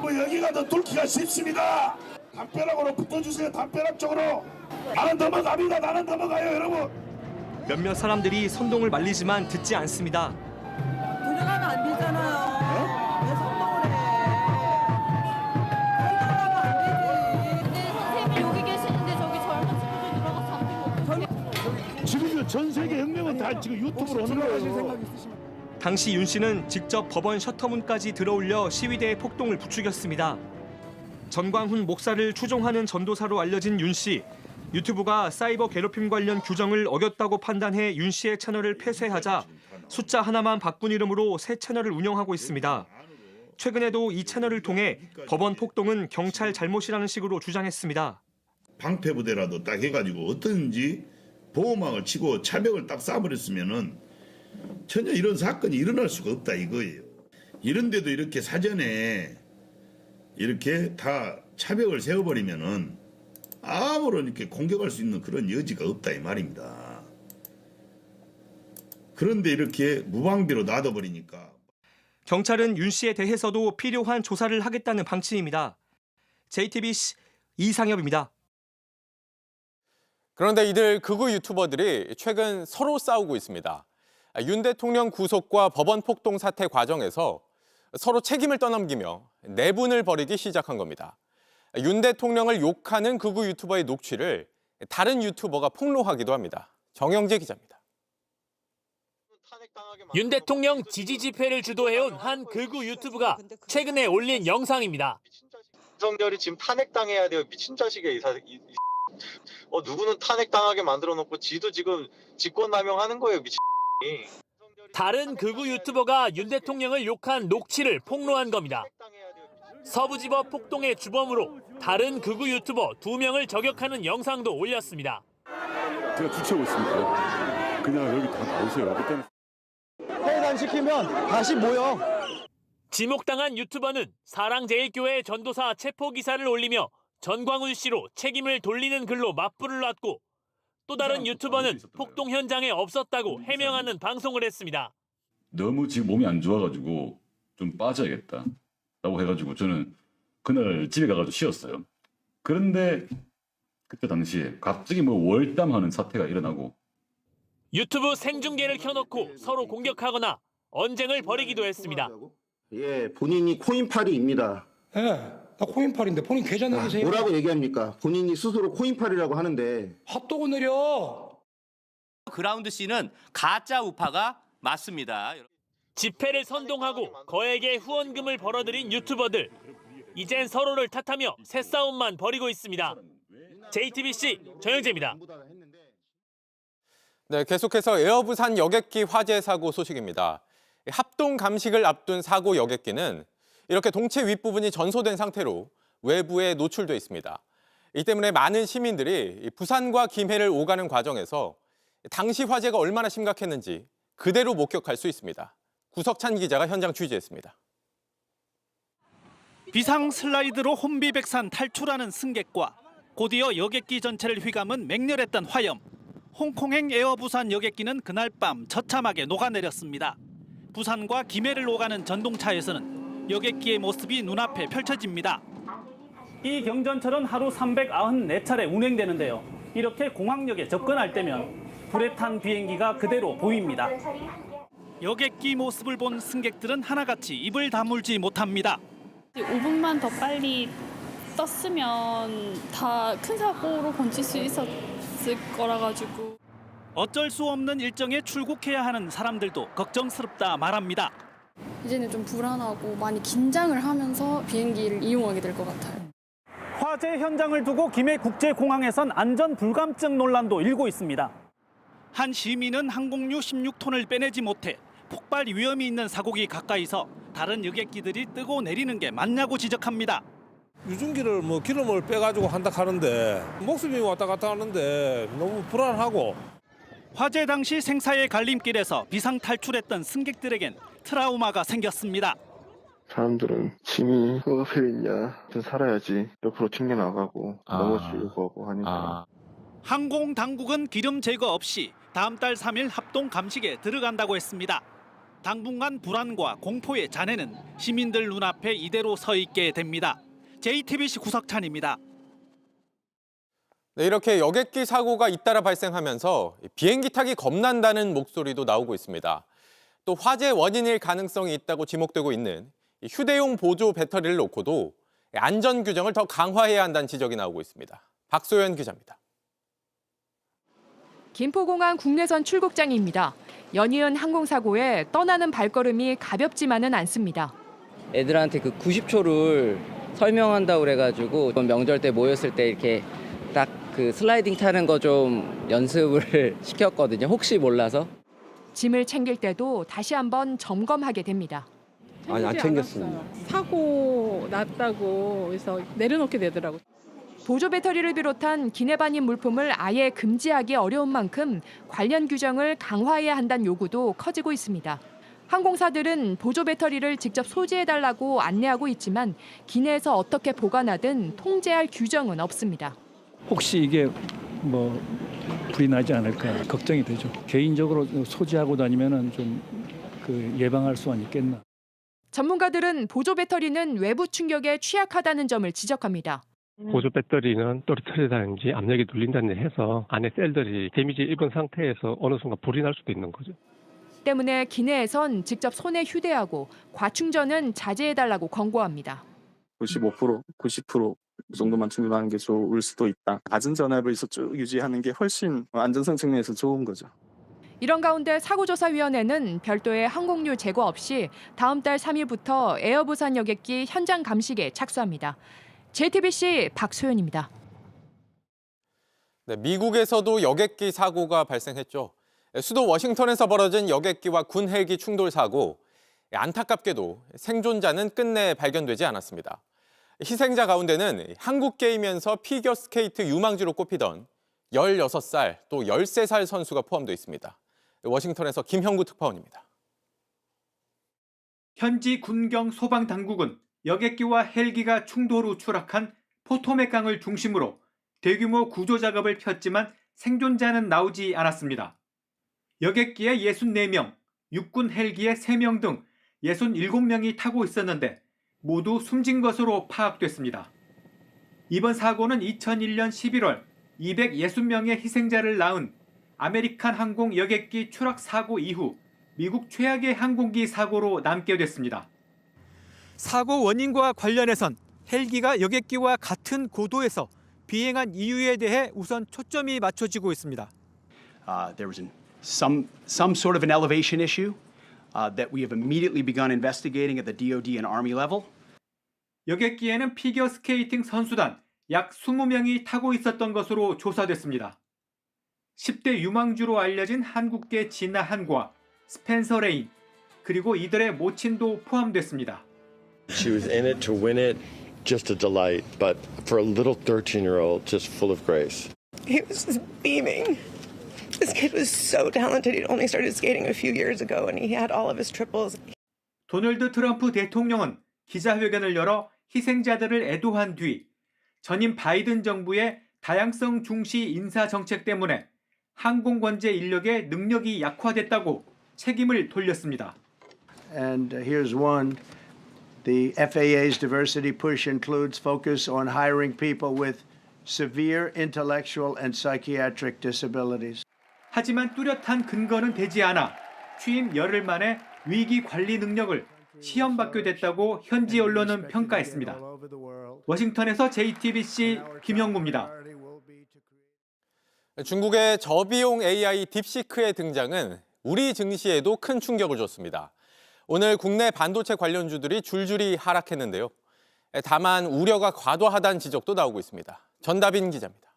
뭐 여기가 더 뚫기가 쉽습니다. 담벼락으로 붙어주세요. 담벼락 쪽으로. 나는 넘어갑니다. 나는 넘어가요, 여러분. 몇몇 사람들이 선동을 말리지만 듣지 않습니다. 들어가면 안 되잖아요. 왜 선동을 해? 근데 선생님이 여기 계시는데 저기 젊은 친구들 들어가서 안 되고. 지금 전 세계 혁명은 다 지금 유튜브로 오는 거예요. 당시 윤 씨는 직접 법원 셔터문까지 들어올려 시위대의 폭동을 부추겼습니다. 전광훈 목사를 추종하는 전도사로 알려진 윤 씨. 유튜브가 사이버 괴롭힘 관련 규정을 어겼다고 판단해 윤 씨의 채널을 폐쇄하자 숫자 하나만 바꾼 이름으로 새 채널을 운영하고 있습니다. 최근에도 이 채널을 통해 법원 폭동은 경찰 잘못이라는 식으로 주장했습니다. 방패부대라도 딱 해가지고 어떤지 보호막을 치고 차벽을 딱 쏴버렸으면은 전혀 이런 사건이 일어날 수가 없다 이거예요. 이런데도 이렇게 사전에 이렇게 다 차벽을 세워버리면은 아무런 이렇게 공격할 수 있는 그런 여지가 없다 이 말입니다. 그런데 이렇게 무방비로 놔둬버리니까. 경찰은 윤 씨에 대해서도 필요한 조사를 하겠다는 방침입니다. JTBC 이상엽입니다. 그런데 이들 극우 유튜버들이 최근 서로 싸우고 있습니다. 윤 대통령 구속과 법원 폭동 사태 과정에서 서로 책임을 떠넘기며 내분을 벌이기 시작한 겁니다. 윤 대통령을 욕하는 극우 유튜버의 녹취를 다른 유튜버가 폭로하기도 합니다. 정영재 기자입니다. 윤 대통령 지지 집회를 주도해온 한 극우 유튜브가 최근에 올린 영상입니다. 윤석열이 지금 탄핵당해야 돼요. 미친 자식이야. 누구는 탄핵당하게 만들어놓고 지도 지금 직권남용하는 거예요. 미친. 다른 극우 유튜버가 윤 대통령을 욕한 녹취를 폭로한 겁니다. 서부지법 폭동의 주범으로 다른 극우 유튜버 2명을 저격하는 영상도 올렸습니다. 제가 주최하고 있으니까 그냥 여기 다 나오세요. 그때는 해산시키면 다시 모여. 지목당한 유튜버는 사랑제일교회 전도사 체포 기사를 올리며 전광훈 씨로 책임을 돌리는 글로 맞불을 놨고 또 다른 유튜버는 폭동 현장에 없었다고 해명하는 방송을 했습니다. 너무 지금 몸이 안 좋아가지고 좀 빠져야겠다 라고 해가지고 저는 그날 집에 가가지고 쉬었어요. 그런데 그때 당시에 갑자기 월담하는 사태가 일어나고 유튜브 생중계를 켜놓고 서로 공격하거나 언쟁을 벌이기도 했습니다. 예, 본인이 코인팔이입니다. 예, 나 코인팔인데 본인 계좌 내리세요. 뭐라고 얘기합니까? 본인이 스스로 코인팔이라고 하는데. 핫도그 내려. 그라운드 C는 가짜 우파가 맞습니다. 집회를 선동하고 거액의 후원금을 벌어들인 유튜버들. 이젠 서로를 탓하며 새싸움만 벌이고 있습니다. JTBC 정영재입니다. 네, 계속해서 에어부산 여객기 화재 사고 소식입니다. 합동 감식을 앞둔 사고 여객기는 이렇게 동체 윗부분이 전소된 상태로 외부에 노출돼 있습니다. 이 때문에 많은 시민들이 부산과 김해를 오가는 과정에서 당시 화재가 얼마나 심각했는지 그대로 목격할 수 있습니다. 구석찬 기자가 현장 취재했습니다. 비상 슬라이드로 혼비백산 탈출하는 승객과 곧이어 여객기 전체를 휘감은 맹렬했던 화염. 홍콩행 에어부산 여객기는 그날 밤 처참하게 녹아내렸습니다. 부산과 김해를 오가는 전동차에서는 여객기의 모습이 눈앞에 펼쳐집니다. 이 경전철은 하루 394차례 운행되는데요. 이렇게 공항역에 접근할 때면 불에 탄 비행기가 그대로 보입니다. 여객기 모습을 본 승객들은 하나같이 입을 다물지 못합니다. 5분만 더 빨리 떴으면 다 큰 사고로 번질 수 있었을 거라 가지고. 어쩔 수 없는 일정에 출국해야 하는 사람들도 걱정스럽다 말합니다. 이제는 좀 불안하고 많이 긴장을 하면서 비행기를 이용하게 될 것 같아요. 화재 현장을 두고 김해국제공항에선 안전 불감증 논란도 일고 있습니다. 한 시민은 항공유 16톤을 빼내지 못해 폭발 위험이 있는 사고기 가까이서 다른 여객기들이 뜨고 내리는 게 맞냐고 지적합니다. 유증기를 기름을 빼가지고 한다 하는데 목숨이 왔다 갔다 하는데 너무 불안하고. 화재 당시 생사의 갈림길에서 비상 탈출했던 승객들에겐 트라우마가 생겼습니다. 사람들은 짐이 뭐가 필요 있냐, 살아야지 옆으로 튕겨나가고 넘어지려고 하고 하니까. 항공 당국은 기름 제거 없이 다음 달 3일 합동 감식에 들어간다고 했습니다. 당분간 불안과 공포의 잔해는 시민들 눈앞에 이대로 서 있게 됩니다. JTBC 구석찬입니다. 네, 이렇게 여객기 사고가 잇따라 발생하면서 비행기 타기 겁난다는 목소리도 나오고 있습니다. 또 화재 원인일 가능성이 있다고 지목되고 있는 휴대용 보조 배터리를 놓고도 안전 규정을 더 강화해야 한다는 지적이 나오고 있습니다. 박소연 기자입니다. 김포공항 국내선 출국장입니다. 연이은 항공사고에 떠나는 발걸음이 가볍지만은 않습니다. 애들한테 그 90초를 설명한다고 그래가지고 명절 때 모였을 때 이렇게 딱 그 슬라이딩 타는 거 좀 연습을 시켰거든요. 혹시 몰라서. 짐을 챙길 때도 다시 한번 점검하게 됩니다. 아니, 안 챙겼습니다. 사고 났다고 해서 내려놓게 되더라고요. 보조 배터리를 비롯한 기내 반입 물품을 아예 금지하기 어려운 만큼 관련 규정을 강화해야 한다는 요구도 커지고 있습니다. 항공사들은 보조 배터리를 직접 소지해달라고 안내하고 있지만 기내에서 어떻게 보관하든 통제할 규정은 없습니다. 혹시 이게 불이 나지 않을까 걱정이 되죠. 개인적으로 소지하고 다니면은 좀 예방할 수는 있겠나. 전문가들은 보조 배터리는 외부 충격에 취약하다는 점을 지적합니다. 보조 배터리는 떨어뜨리다든지 압력이 눌린다든지 해서 안에 셀들이 데미지 입은 상태에서 어느 순간 불이 날 수도 있는 거죠. 때문에 기내에선 직접 손에 휴대하고 과충전은 자제해달라고 권고합니다. 95%, 90% 이 정도만 충전하는 게 좋을 수도 있다. 낮은 전압에서 쭉 유지하는 게 훨씬 안전성 측면에서 좋은 거죠. 이런 가운데 사고조사위원회는 별도의 항공유 제거 없이 다음 달 3일부터 에어부산 여객기 현장 감식에 착수합니다. JTBC 박소연입니다. 네, 미국에서도 여객기 사고가 발생했죠. 수도 워싱턴에서 벌어진 여객기와 군 헬기 충돌 사고. 안타깝게도 생존자는 끝내 발견되지 않았습니다. 희생자 가운데는 한국 게이면서 피겨스케이트 유망주로 꼽히던 16살 또 13살 선수가 포함되어 있습니다. 워싱턴에서 김형구 특파원입니다. 현지 군경 소방 당국은 여객기와 헬기가 충돌 후 추락한 포토맥 강을 중심으로 대규모 구조 작업을 폈지만 생존자는 나오지 않았습니다. 여객기에 64명, 육군 헬기에 3명 등 67명이 타고 있었는데 모두 숨진 것으로 파악됐습니다. 이번 사고는 2001년 11월 260명의 희생자를 낳은 아메리칸 항공 여객기 추락 사고 이후 미국 최악의 항공기 사고로 남게 됐습니다. 사고 원인과 관련해선 헬기가 여객기와 같은 고도에서 비행한 이유에 대해 우선 초점이 맞춰지고 있습니다. There was some sort of an elevation issue that we have immediately begun investigating at the DoD and Army level. 여객기에는 피겨 스케이팅 선수단 약 20명이 타고 있었던 것으로 조사됐습니다. 10대 유망주로 알려진 한국계 진아 한과 스펜서 레인 그리고 이들의 모친도 포함됐습니다. She was in it to win it, just a delight, but for a little 13-year-old, just full of grace. He was just beaming. This kid was so talented. He'd only started skating a few years ago and he had all of his triples. 도널드 트럼프 대통령은 기자회견을 열어 희생자들을 애도한 뒤 전임 바이든 정부의 다양성 중시 인사 정책 때문에 항공관제 인력의 능력이 약화됐다고 책임을 돌렸습니다. And here's one. The FAA's diversity push includes focus on hiring people with severe intellectual and psychiatric disabilities. 하지만 뚜렷한 근거는 되지 않아 취임 열흘 만에 위기 관리 능력을 시험받게 됐다고 현지 언론은 평가했습니다. 워싱턴에서 JTBC 김형구입니다. 중국의 저비용 AI 딥시크의 등장은 우리 증시에도 큰 충격을 줬습니다. 오늘 국내 반도체 관련주들이 줄줄이 하락했는데요. 다만 우려가 과도하다는 지적도 나오고 있습니다. 전다빈 기자입니다.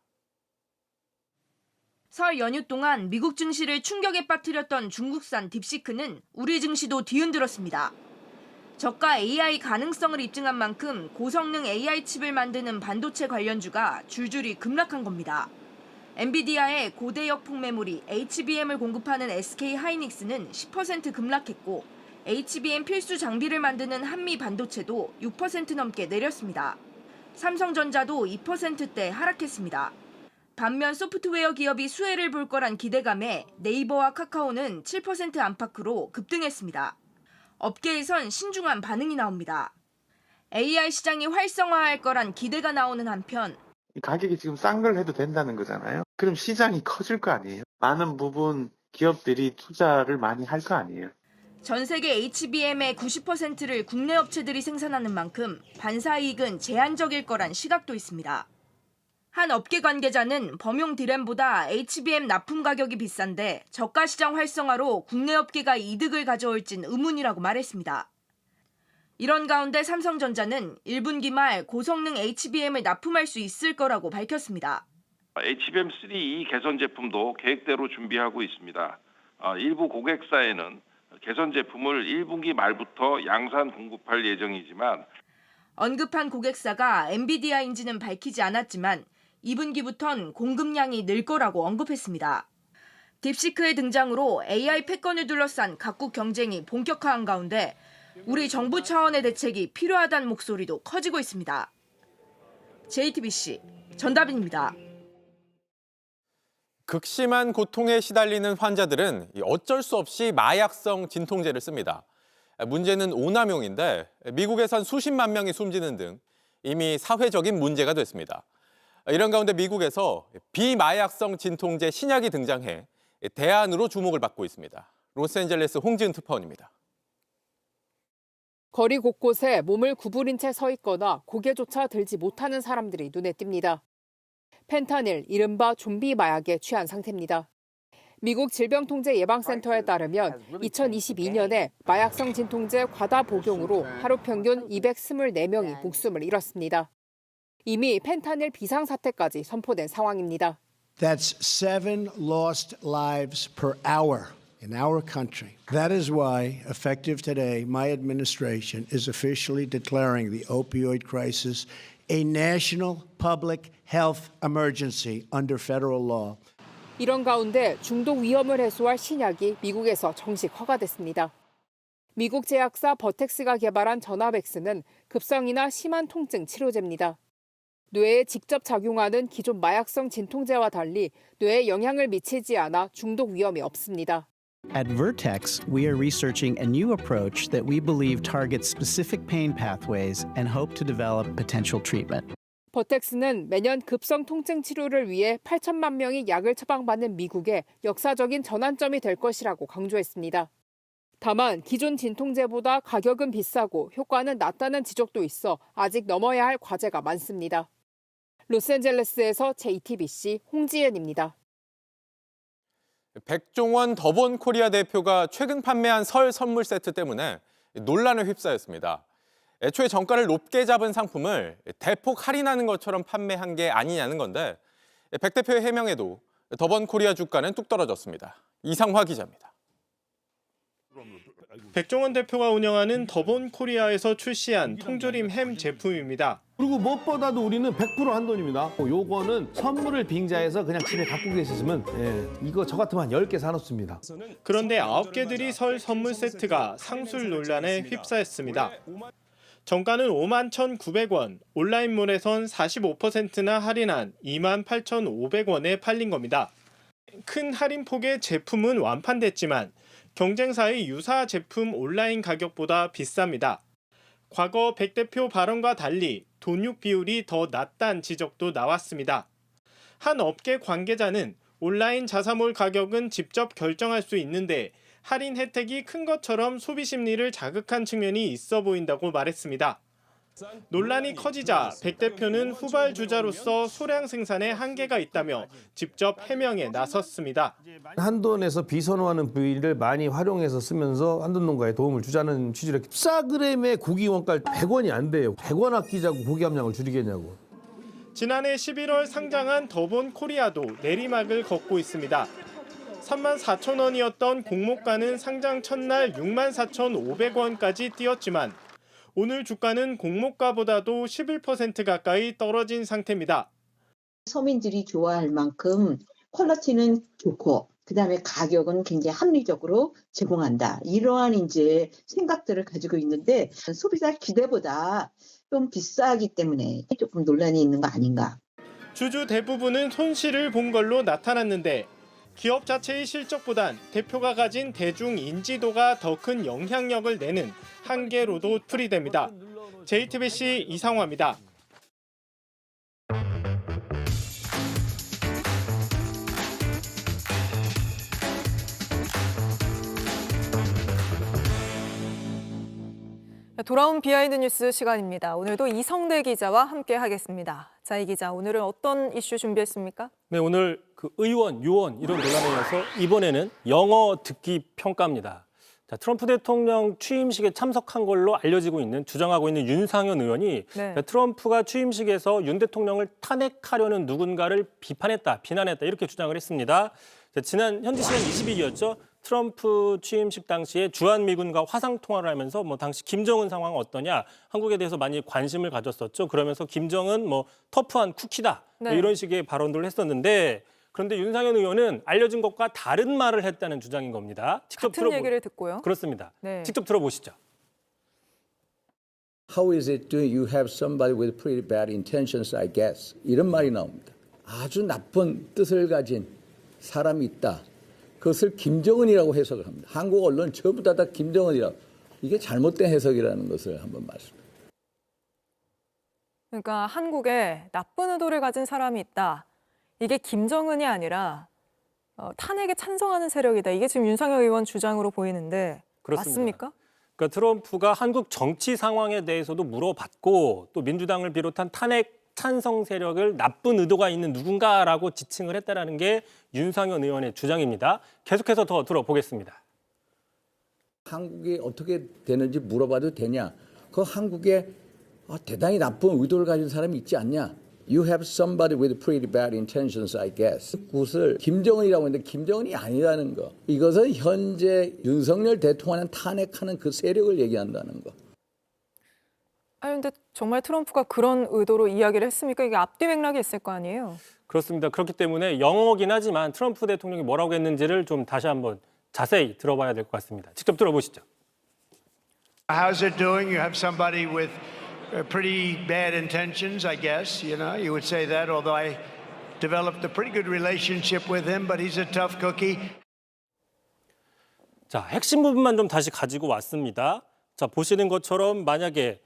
설 연휴 동안 미국 증시를 충격에 빠뜨렸던 중국산 딥시크는 우리 증시도 뒤흔들었습니다. 저가 AI 가능성을 입증한 만큼 고성능 AI 칩을 만드는 반도체 관련주가 줄줄이 급락한 겁니다. 엔비디아의 고대역 폭메모리 HBM을 공급하는 SK 하이닉스는 10% 급락했고 HBM 필수 장비를 만드는 한미 반도체도 6% 넘게 내렸습니다. 삼성전자도 2%대 하락했습니다. 반면 소프트웨어 기업이 수혜를 볼 거란 기대감에 네이버와 카카오는 7% 안팎으로 급등했습니다. 업계에선 신중한 반응이 나옵니다. AI 시장이 활성화할 거란 기대가 나오는 한편 가격이 지금 싼 걸 해도 된다는 거잖아요. 그럼 시장이 커질 거 아니에요. 많은 부분 기업들이 투자를 많이 할 거 아니에요. 전 세계 HBM의 90%를 국내 업체들이 생산하는 만큼 반사이익은 제한적일 거란 시각도 있습니다. 한 업계 관계자는 범용 디램보다 HBM 납품 가격이 비싼데 저가 시장 활성화로 국내 업계가 이득을 가져올진 의문이라고 말했습니다. 이런 가운데 삼성전자는 1분기 말 고성능 HBM을 납품할 수 있을 거라고 밝혔습니다. HBM3 개선 제품도 계획대로 준비하고 있습니다. 일부 고객사에는 개선 제품을 1분기 말부터 양산 공급할 예정이지만 언급한 고객사가 엔비디아인지는 밝히지 않았지만 2분기부턴 공급량이 늘 거라고 언급했습니다. 딥시크의 등장으로 AI 패권을 둘러싼 각국 경쟁이 본격화한 가운데 우리 정부 차원의 대책이 필요하다는 목소리도 커지고 있습니다. JTBC 전다빈입니다. 극심한 고통에 시달리는 환자들은 어쩔 수 없이 마약성 진통제를 씁니다. 문제는 오남용인데 미국에선 수십만 명이 숨지는 등 이미 사회적인 문제가 됐습니다. 이런 가운데 미국에서 비마약성 진통제 신약이 등장해 대안으로 주목을 받고 있습니다. 로스앤젤레스 홍지은 특파원입니다. 거리 곳곳에 몸을 구부린 채 서 있거나 고개조차 들지 못하는 사람들이 눈에 띕니다. 펜타닐, 이른바 좀비 마약에 취한 상태입니다. 미국 질병통제예방센터에 따르면 2022년에 마약성 진통제 과다 복용으로 하루 평균 224명이 목숨을 잃었습니다. 이미 펜타닐 비상사태까지 선포된 상황입니다. That's 7 lost lives per hour in our country. That is why, effective today, my administration is officially declaring the opioid crisis a national public health emergency under federal law. 이런 가운데 중독 위험을 해소할 신약이 미국에서 정식 허가됐습니다. 미국 제약사 버텍스가 개발한 전화백스는 급성이나 심한 통증 치료제입니다. 뇌에 직접 작용하는 기존 마약성 진통제와 달리 뇌에 영향을 미치지 않아 중독 위험이 없습니다. At Vertex, we are researching a new approach that we believe targets specific pain pathways and hope to develop potential treatment. 버텍스는 매년 급성 통증 치료를 위해 8천만 명이 약을 처방받는 미국에 역사적인 전환점이 될 것이라고 강조했습니다. 다만 기존 진통제보다 가격은 비싸고 효과는 낮다는 지적도 있어 아직 넘어야 할 과제가 많습니다. 로스앤젤레스에서 JTBC 홍지연입니다. 백종원 더본코리아 대표가 최근 판매한 설 선물 세트 때문에 논란에 휩싸였습니다. 애초에 정가를 높게 잡은 상품을 대폭 할인하는 것처럼 판매한 게 아니냐는 건데 백 대표의 해명에도 더본코리아 주가는 뚝 떨어졌습니다. 이상화 기자입니다. 백종원 대표가 운영하는 더본코리아에서 출시한 통조림 햄 제품입니다. 그리고 무엇보다도 우리는 100% 한돈입니다. 요거는 선물을 빙자해서 그냥 집에 갖고 계셨으면 이거 저 같으면 한 10개 사놓습니다. 그런데 9개들이 설 선물 세트가 상술 논란에 휩싸였습니다. 정가는 51,900원, 온라인몰에선 45%나 할인한 28,500원에 팔린 겁니다. 큰 할인폭의 제품은 완판됐지만 경쟁사의 유사 제품 온라인 가격보다 비쌉니다. 과거 백 대표 발언과 달리 돈육 비율이 더 낮다는 지적도 나왔습니다. 한 업계 관계자는 온라인 자사몰 가격은 직접 결정할 수 있는데 할인 혜택이 큰 것처럼 소비 심리를 자극한 측면이 있어 보인다고 말했습니다. 논란이 커지자 백 대표는 후발주자로서 소량 생산에 한계가 있다며 직접 해명에 나섰습니다. 한돈에서 비선호하는 부위를 많이 활용해서 쓰면서 한돈 농가에 도움을 주자는 취지로 14g의 고기 원가 100원이 안 돼요. 100원 아끼자고 고기 함량을 줄이겠냐고. 지난해 11월 상장한 더본 코리아도 내리막을 걷고 있습니다. 34,000원이었던 공모가는 상장 첫날 64,500원까지 뛰었지만 오늘 주가는 공모가보다도 11% 가까이 떨어진 상태입니다. 서민들이 좋아할 만큼 퀄리티는 좋고 그다음에 가격은 굉장히 합리적으로 제공한다. 이러한 이제 생각들을 가지고 있는데 소비자 기대보다 좀 비싸기 때문에 조금 논란이 있는 거 아닌가. 주주 대부분은 손실을 본 걸로 나타났는데 기업 자체의 실적보단 대표가 가진 대중 인지도가 더 큰 영향력을 내는 한계로도 풀이됩니다. JTBC 이상화입니다. 돌아온 비하인드 뉴스 시간입니다. 오늘도 이성대 기자와 함께 하겠습니다. 자, 이 기자, 오늘은 어떤 이슈 준비했습니까? 네, 오늘 그 의원, 요원 이런 논란에 이어서 이번에는 영어 듣기 평가입니다. 자, 트럼프 대통령 취임식에 참석한 걸로 알려지고 있는 주장하고 있는 윤상현 의원이 네. 트럼프가 취임식에서 윤 대통령을 탄핵하려는 누군가를 비난했다 이렇게 주장을 했습니다. 자, 지난 현지 시간 22일이었죠. 트럼프 취임식 당시에 주한미군과 화상 통화를 하면서 당시 김정은 상황 어떠냐 한국에 대해서 많이 관심을 가졌었죠. 그러면서 김정은 터프한 쿠키다 네. 이런 식의 발언들을 했었는데 그런데 윤상현 의원은 알려진 것과 다른 말을 했다는 주장인 겁니다. 직접 같은 얘기를 듣고요. 그렇습니다. 네. 직접 들어보시죠. How is it you have somebody with pretty bad intentions, I guess? 이런 말이 나옵니다. 아주 나쁜 뜻을 가진 사람이 있다. 그것을 김정은이라고 해석을 합니다. 한국 언론 전부 다 김정은이라고. 이게 잘못된 해석이라는 것을 한번 말씀드립니다. 그러니까 한국에 나쁜 의도를 가진 사람이 있다. 이게 김정은이 아니라 탄핵에 찬성하는 세력이다. 이게 지금 윤상현 의원 주장으로 보이는데 그렇습니다. 맞습니까? 그러니까 트럼프가 한국 정치 상황에 대해서도 물어봤고 또 민주당을 비롯한 탄핵 찬성 세력을 나쁜 의도가 있는 누군가라고 지칭을 했다라는 게 윤상현 의원의 주장입니다. 계속해서 더 들어보겠습니다. 한국이 어떻게 되는지 물어봐도 되냐? 그 한국에 대단히 나쁜 의도를 가진 사람이 있지 않냐? You have somebody with pretty bad intentions, I guess. 그것을 김정은이라고 했는데 김정은이 아니라는 거. 이것은 현재 윤석열 대통령을 탄핵하는 그 세력을 얘기한다는 거. 아니 근데 정말 트럼프가 그런 의도로 이야기를 했습니까? 이게 앞뒤 맥락이 있을 거 아니에요? 그렇습니다. 그렇기 때문에 영어긴 하지만 트럼프 대통령이 뭐라고 했는지를 좀 다시 한번 자세히 들어봐야 될 것 같습니다. 직접 들어보시죠. How's it doing? You have somebody with pretty bad intentions, I guess. You know, you would say that, although I developed a pretty good relationship with him, but he's a tough cookie. 자, 핵심 부분만 좀 다시 가지고 왔습니다. 자, 보시는 것처럼 만약에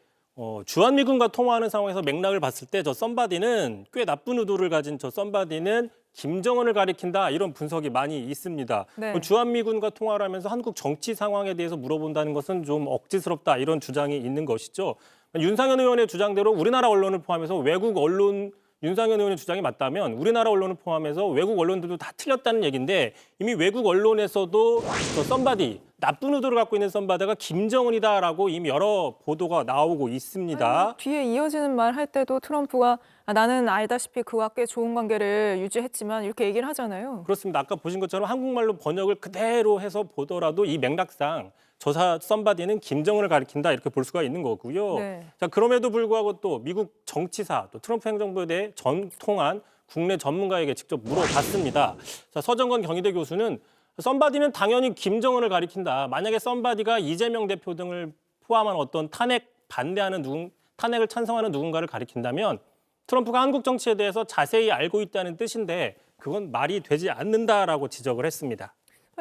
주한미군과 통화하는 상황에서 맥락을 봤을 때 저 썸바디는 꽤 나쁜 의도를 가진 저 썸바디는 김정은을 가리킨다 이런 분석이 많이 있습니다. 네. 주한미군과 통화를 하면서 한국 정치 상황에 대해서 물어본다는 것은 좀 억지스럽다 이런 주장이 있는 것이죠. 윤상현 의원의 주장대로 우리나라 언론을 포함해서 외국 언론 윤상현 의원의 주장이 맞다면 우리나라 언론을 포함해서 외국 언론들도 다 틀렸다는 얘기인데 이미 외국 언론에서도 저 썸바디 나쁜 의도를 갖고 있는 썸바디가 김정은이다라고 이미 여러 보도가 나오고 있습니다. 아니, 뒤에 이어지는 말 할 때도 트럼프가 나는 알다시피 그와 꽤 좋은 관계를 유지했지만 이렇게 얘기를 하잖아요. 그렇습니다. 아까 보신 것처럼 한국말로 번역을 그대로 해서 보더라도 이 맥락상 저 썸바디는 김정은을 가리킨다 이렇게 볼 수가 있는 거고요. 네. 자, 그럼에도 불구하고 또 미국 정치사 또 트럼프 행정부에 대해 전통한 국내 전문가에게 직접 물어봤습니다. 자, 서정건 경희대 교수는 썸바디는 당연히 김정은을 가리킨다. 만약에 썸바디가 이재명 대표 등을 포함한 어떤 탄핵을 찬성하는 누군가를 가리킨다면 트럼프가 한국 정치에 대해서 자세히 알고 있다는 뜻인데 그건 말이 되지 않는다라고 지적을 했습니다.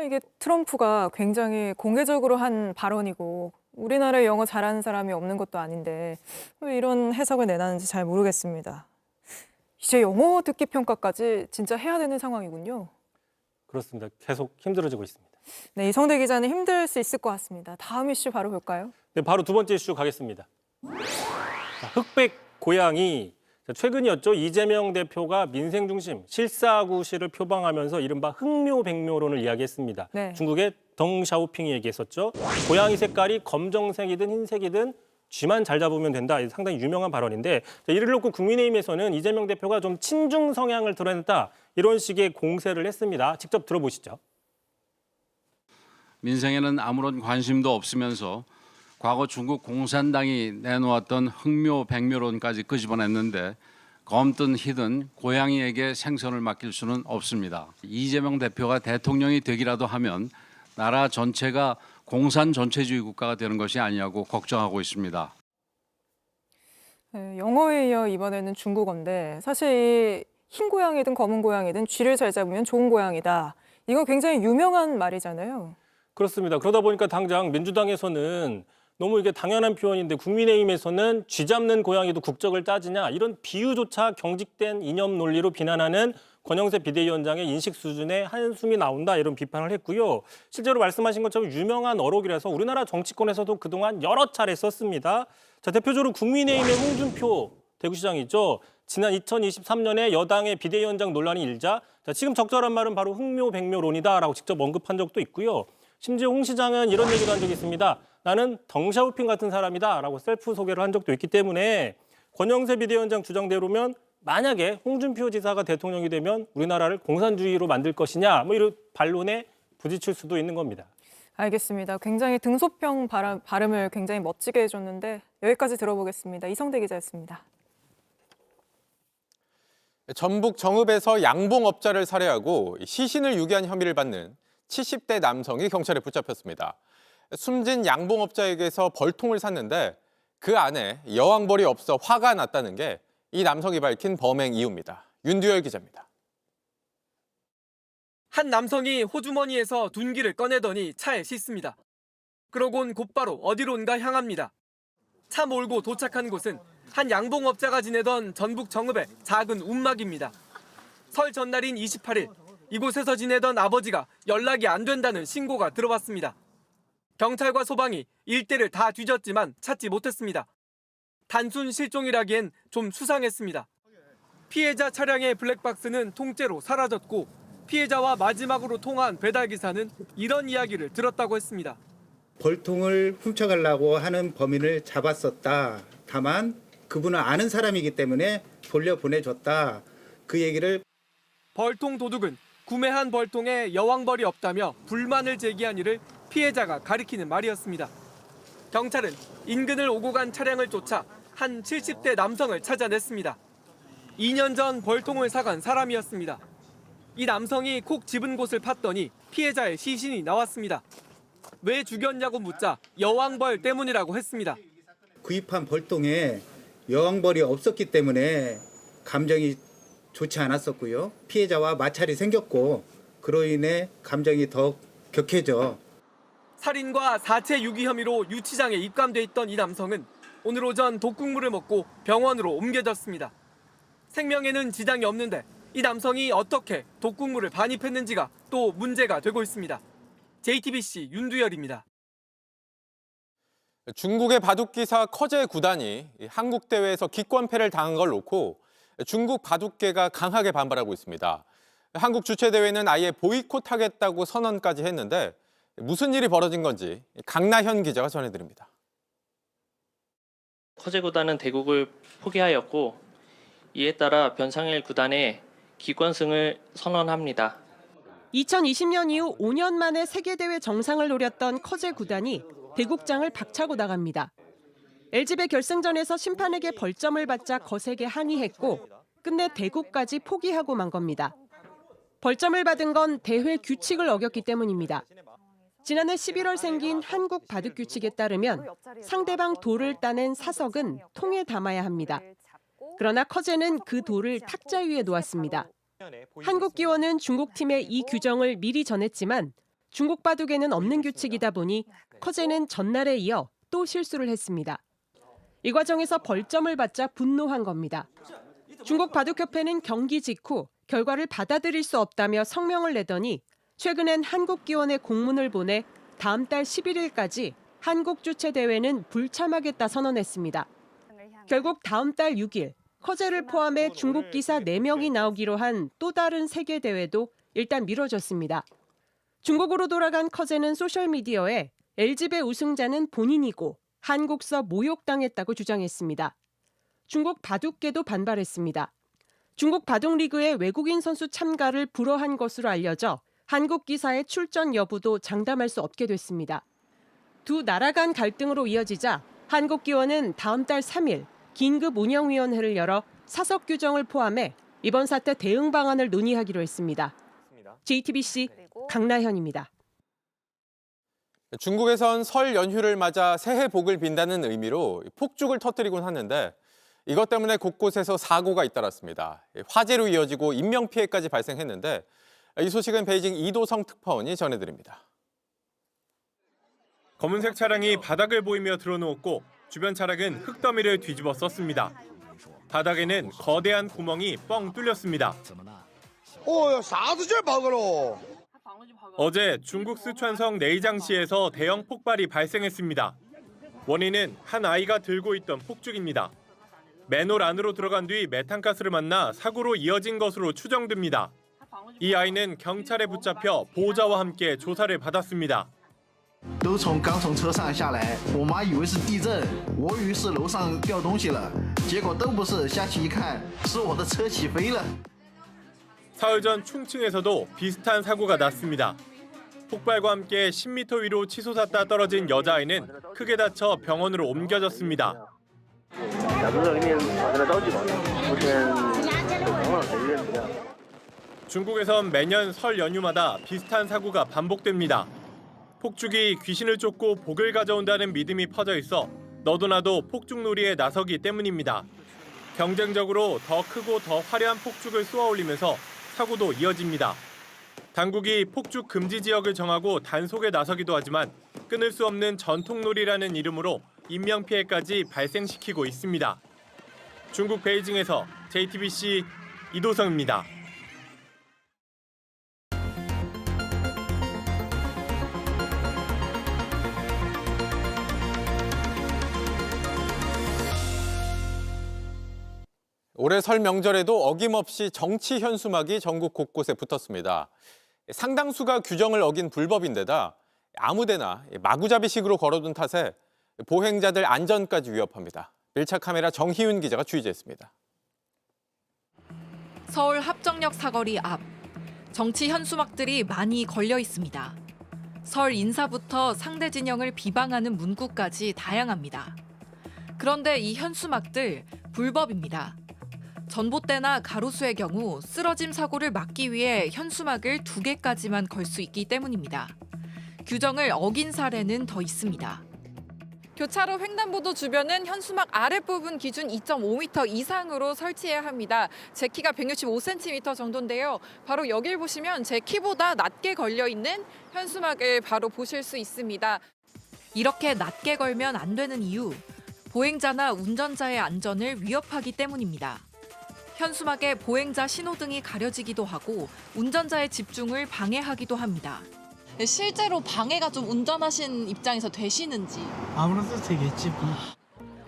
이게 트럼프가 굉장히 공개적으로 한 발언이고 우리나라에 영어 잘하는 사람이 없는 것도 아닌데 왜 이런 해석을 내놨는지 잘 모르겠습니다. 이제 영어 듣기 평가까지 진짜 해야 되는 상황이군요. 그렇습니다. 계속 힘들어지고 있습니다. 네, 이성대 기자는 힘들 수 있을 것 같습니다. 다음 이슈 바로 볼까요? 네, 바로 두 번째 이슈 가겠습니다. 자, 흑백 고양이. 최근이었죠. 이재명 대표가 민생 중심 실사구시를 표방하면서 이른바 흑묘백묘론을 이야기했습니다. 네. 중국의 덩샤오핑이 얘기했었죠. 고양이 색깔이 검정색이든 흰색이든 쥐만 잘 잡으면 된다. 상당히 유명한 발언인데 이를 놓고 국민의힘에서는 이재명 대표가 좀 친중 성향을 드러냈다. 이런 식의 공세를 했습니다. 직접 들어보시죠. 민생에는 아무런 관심도 없으면서 과거 중국 공산당이 내놓았던 흑묘백묘론까지 끄집어냈는데 검든 희든 고양이에게 생선을 맡길 수는 없습니다. 이재명 대표가 대통령이 되기라도 하면 나라 전체가 공산 전체주의 국가가 되는 것이 아니냐고 걱정하고 있습니다. 네, 영어에 이어 이번에는 중국어인데 사실 흰 고양이든 검은 고양이든 쥐를 잘 잡으면 좋은 고양이다. 이거 굉장히 유명한 말이잖아요. 그렇습니다. 그러다 보니까 당장 민주당에서는 너무 이게 당연한 표현인데 국민의힘에서는 쥐 잡는 고양이도 국적을 따지냐 이런 비유조차 경직된 이념 논리로 비난하는 권영세 비대위원장의 인식 수준에 한숨이 나온다 이런 비판을 했고요. 실제로 말씀하신 것처럼 유명한 어록이라서 우리나라 정치권에서도 그동안 여러 차례 썼습니다. 자, 대표적으로 국민의힘의 홍준표 대구시장이죠. 지난 2023년에 여당의 비대위원장 논란이 일자 지금 적절한 말은 바로 흑묘백묘론이다라고 직접 언급한 적도 있고요. 심지어 홍 시장은 이런 얘기도 한 적이 있습니다. 나는 덩샤오핑 같은 사람이다 라고 셀프 소개를 한 적도 있기 때문에 권영세 비대위원장 주장대로면 만약에 홍준표 지사가 대통령이 되면 우리나라를 공산주의로 만들 것이냐 뭐 이런 반론에 부딪힐 수도 있는 겁니다. 알겠습니다. 굉장히 등소평 발음을 굉장히 멋지게 해줬는데 여기까지 들어보겠습니다. 이성대 기자였습니다. 전북 정읍에서 양봉업자를 살해하고 시신을 유기한 혐의를 받는 70대 남성이 경찰에 붙잡혔습니다. 숨진 양봉업자에게서 벌통을 샀는데 그 안에 여왕벌이 없어 화가 났다는 게 이 남성이 밝힌 범행 이유입니다. 윤두열 기자입니다. 한 남성이 호주머니에서 둔기를 꺼내더니 차에 싣습니다. 그러곤 곧바로 어디론가 향합니다. 차 몰고 도착한 곳은 한 양봉업자가 지내던 전북 정읍의 작은 움막입니다. 설 전날인 28일 이곳에서 지내던 아버지가 연락이 안 된다는 신고가 들어왔습니다. 경찰과 소방이 일대를 다 뒤졌지만 찾지 못했습니다. 단순 실종이라기엔 좀 수상했습니다. 피해자 차량의 블랙박스는 통째로 사라졌고 피해자와 마지막으로 통화한 배달기사는 이런 이야기를 들었다고 했습니다. 벌통을 훔쳐가려고 하는 범인을 잡았었다. 다만 그분은 아는 사람이기 때문에 돌려보내줬다. 그 얘기를. 벌통 도둑은 구매한 벌통에 여왕벌이 없다며 불만을 제기한 이를 피해자가 가리키는 말이었습니다. 경찰은 인근을 오고 간 차량을 쫓아 한 70대 남성을 찾아냈습니다. 2년 전 벌통을 사간 사람이었습니다. 이 남성이 콕 집은 곳을 팠더니 피해자의 시신이 나왔습니다. 왜 죽였냐고 묻자 여왕벌 때문이라고 했습니다. 구입한 벌통에 여왕벌이 없었기 때문에 감정이 좋지 않았었고요. 피해자와 마찰이 생겼고 그로 인해 감정이 더 격해져. 살인과 사체 유기 혐의로 유치장에 입감돼 있던 이 남성은 오늘 오전 독국물을 먹고 병원으로 옮겨졌습니다. 생명에는 지장이 없는데 이 남성이 어떻게 독국물을 반입했는지가 또 문제가 되고 있습니다. JTBC 윤두열입니다. 중국의 바둑기사 커제 구단이 한국 대회에서 기권패를 당한 걸 놓고 중국 바둑계가 강하게 반발하고 있습니다. 한국 주최대회는 아예 보이콧하겠다고 선언까지 했는데 무슨 일이 벌어진 건지 강나현 기자가 전해드립니다. 커제 구단은 대국을 포기하였고 이에 따라 변상일 구단에 기권승을 선언합니다. 2020년 이후 5년 만에 세계대회 정상을 노렸던 커제 구단이 대국장을 박차고 나갑니다. LG배 결승전에서 심판에게 벌점을 받자 거세게 항의했고 끝내 대국까지 포기하고 만 겁니다. 벌점을 받은 건 대회 규칙을 어겼기 때문입니다. 지난해 11월 생긴 한국 바둑 규칙에 따르면 상대방 돌을 따낸 사석은 통에 담아야 합니다. 그러나 커제는 그 돌을 탁자 위에 놓았습니다. 한국 기원은 중국팀에 이 규정을 미리 전했지만 중국 바둑에는 없는 규칙이다 보니 커제는 전날에 이어 또 실수를 했습니다. 이 과정에서 벌점을 받자 분노한 겁니다. 중국 바둑협회는 경기 직후 결과를 받아들일 수 없다며 성명을 내더니 최근엔 한국기원에 공문을 보내 다음 달 11일까지 한국 주최 대회는 불참하겠다 선언했습니다. 결국 다음 달 6일 커제를 포함해 중국 기사 4명이 나오기로 한 또 다른 세계 대회도 일단 미뤄졌습니다. 중국으로 돌아간 커제는 소셜미디어에 LG배 우승자는 본인이고 한국서 모욕당했다고 주장했습니다. 중국 바둑계도 반발했습니다. 중국 바둑리그에 외국인 선수 참가를 불허한 것으로 알려져 한국 기사의 출전 여부도 장담할 수 없게 됐습니다. 두 나라 간 갈등으로 이어지자 한국기원은 다음 달 3일 긴급운영위원회를 열어 사석 규정을 포함해 이번 사태 대응 방안을 논의하기로 했습니다. JTBC 강나현입니다. 중국에선 설 연휴를 맞아 새해 복을 빈다는 의미로 폭죽을 터뜨리곤 하는데 이것 때문에 곳곳에서 사고가 잇따랐습니다. 화재로 이어지고 인명피해까지 발생했는데 이 소식은 베이징 이도성 특파원이 전해드립니다. 검은색 차량이 바닥을 보이며 들어누웠고 주변 차량은 흙더미를 뒤집어 썼습니다. 바닥에는 거대한 구멍이 뻥 뚫렸습니다. 어제 중국 스촨성 네이장시에서 대형 폭발이 발생했습니다. 원인은 한 아이가 들고 있던 폭죽입니다. 맨홀 안으로 들어간 뒤 메탄가스를 만나 사고로 이어진 것으로 추정됩니다. 이 아이는 경찰에 붙잡혀 보호자와 함께 조사를 받았습니다. 都刚从车上下来，我妈以为是地震，我以为是楼上掉东西了，结果都不是，下去一看是我的车起飞了。 사흘 전 충칭에서도 비슷한 사고가 났습니다. 폭발과 함께 10m 위로 치솟았다 떨어진 여자아이는 크게 다쳐 병원으로 옮겨졌습니다. 중국에선 매년 설 연휴마다 비슷한 사고가 반복됩니다. 폭죽이 귀신을 쫓고 복을 가져온다는 믿음이 퍼져 있어 너도 나도 폭죽놀이에 나서기 때문입니다. 경쟁적으로 더 크고 더 화려한 폭죽을 쏘아 올리면서 사고도 이어집니다. 당국이 폭죽 금지 지역을 정하고 단속에 나서기도 하지만 끊을 수 없는 전통놀이라는 이름으로 인명피해까지 발생시키고 있습니다. 중국 베이징에서 JTBC 이도성입니다. 올해 설 명절에도 어김없이 정치 현수막이 전국 곳곳에 붙었습니다. 상당수가 규정을 어긴 불법인데다 아무데나 마구잡이식으로 걸어둔 탓에 보행자들 안전까지 위협합니다. 밀착 카메라 정희윤 기자가 취재했습니다. 서울 합정역 사거리 앞 정치 현수막들이 많이 걸려 있습니다. 설 인사부터 상대 진영을 비방하는 문구까지 다양합니다. 그런데 이 현수막들 불법입니다. 전봇대나 가로수의 경우 쓰러짐 사고를 막기 위해 현수막을 2개까지만 걸 수 있기 때문입니다. 규정을 어긴 사례는 더 있습니다. 교차로 횡단보도 주변은 현수막 아랫부분 기준 2.5m 이상으로 설치해야 합니다. 제 키가 165cm 정도인데요. 바로 여길 보시면 제 키보다 낮게 걸려있는 현수막을 바로 보실 수 있습니다. 이렇게 낮게 걸면 안 되는 이유, 보행자나 운전자의 안전을 위협하기 때문입니다. 현수막에 보행자 신호등이 가려지기도 하고 운전자의 집중을 방해하기도 합니다. 실제로 방해가 좀 운전하신 입장에서 되시는지. 아무래도 되겠지.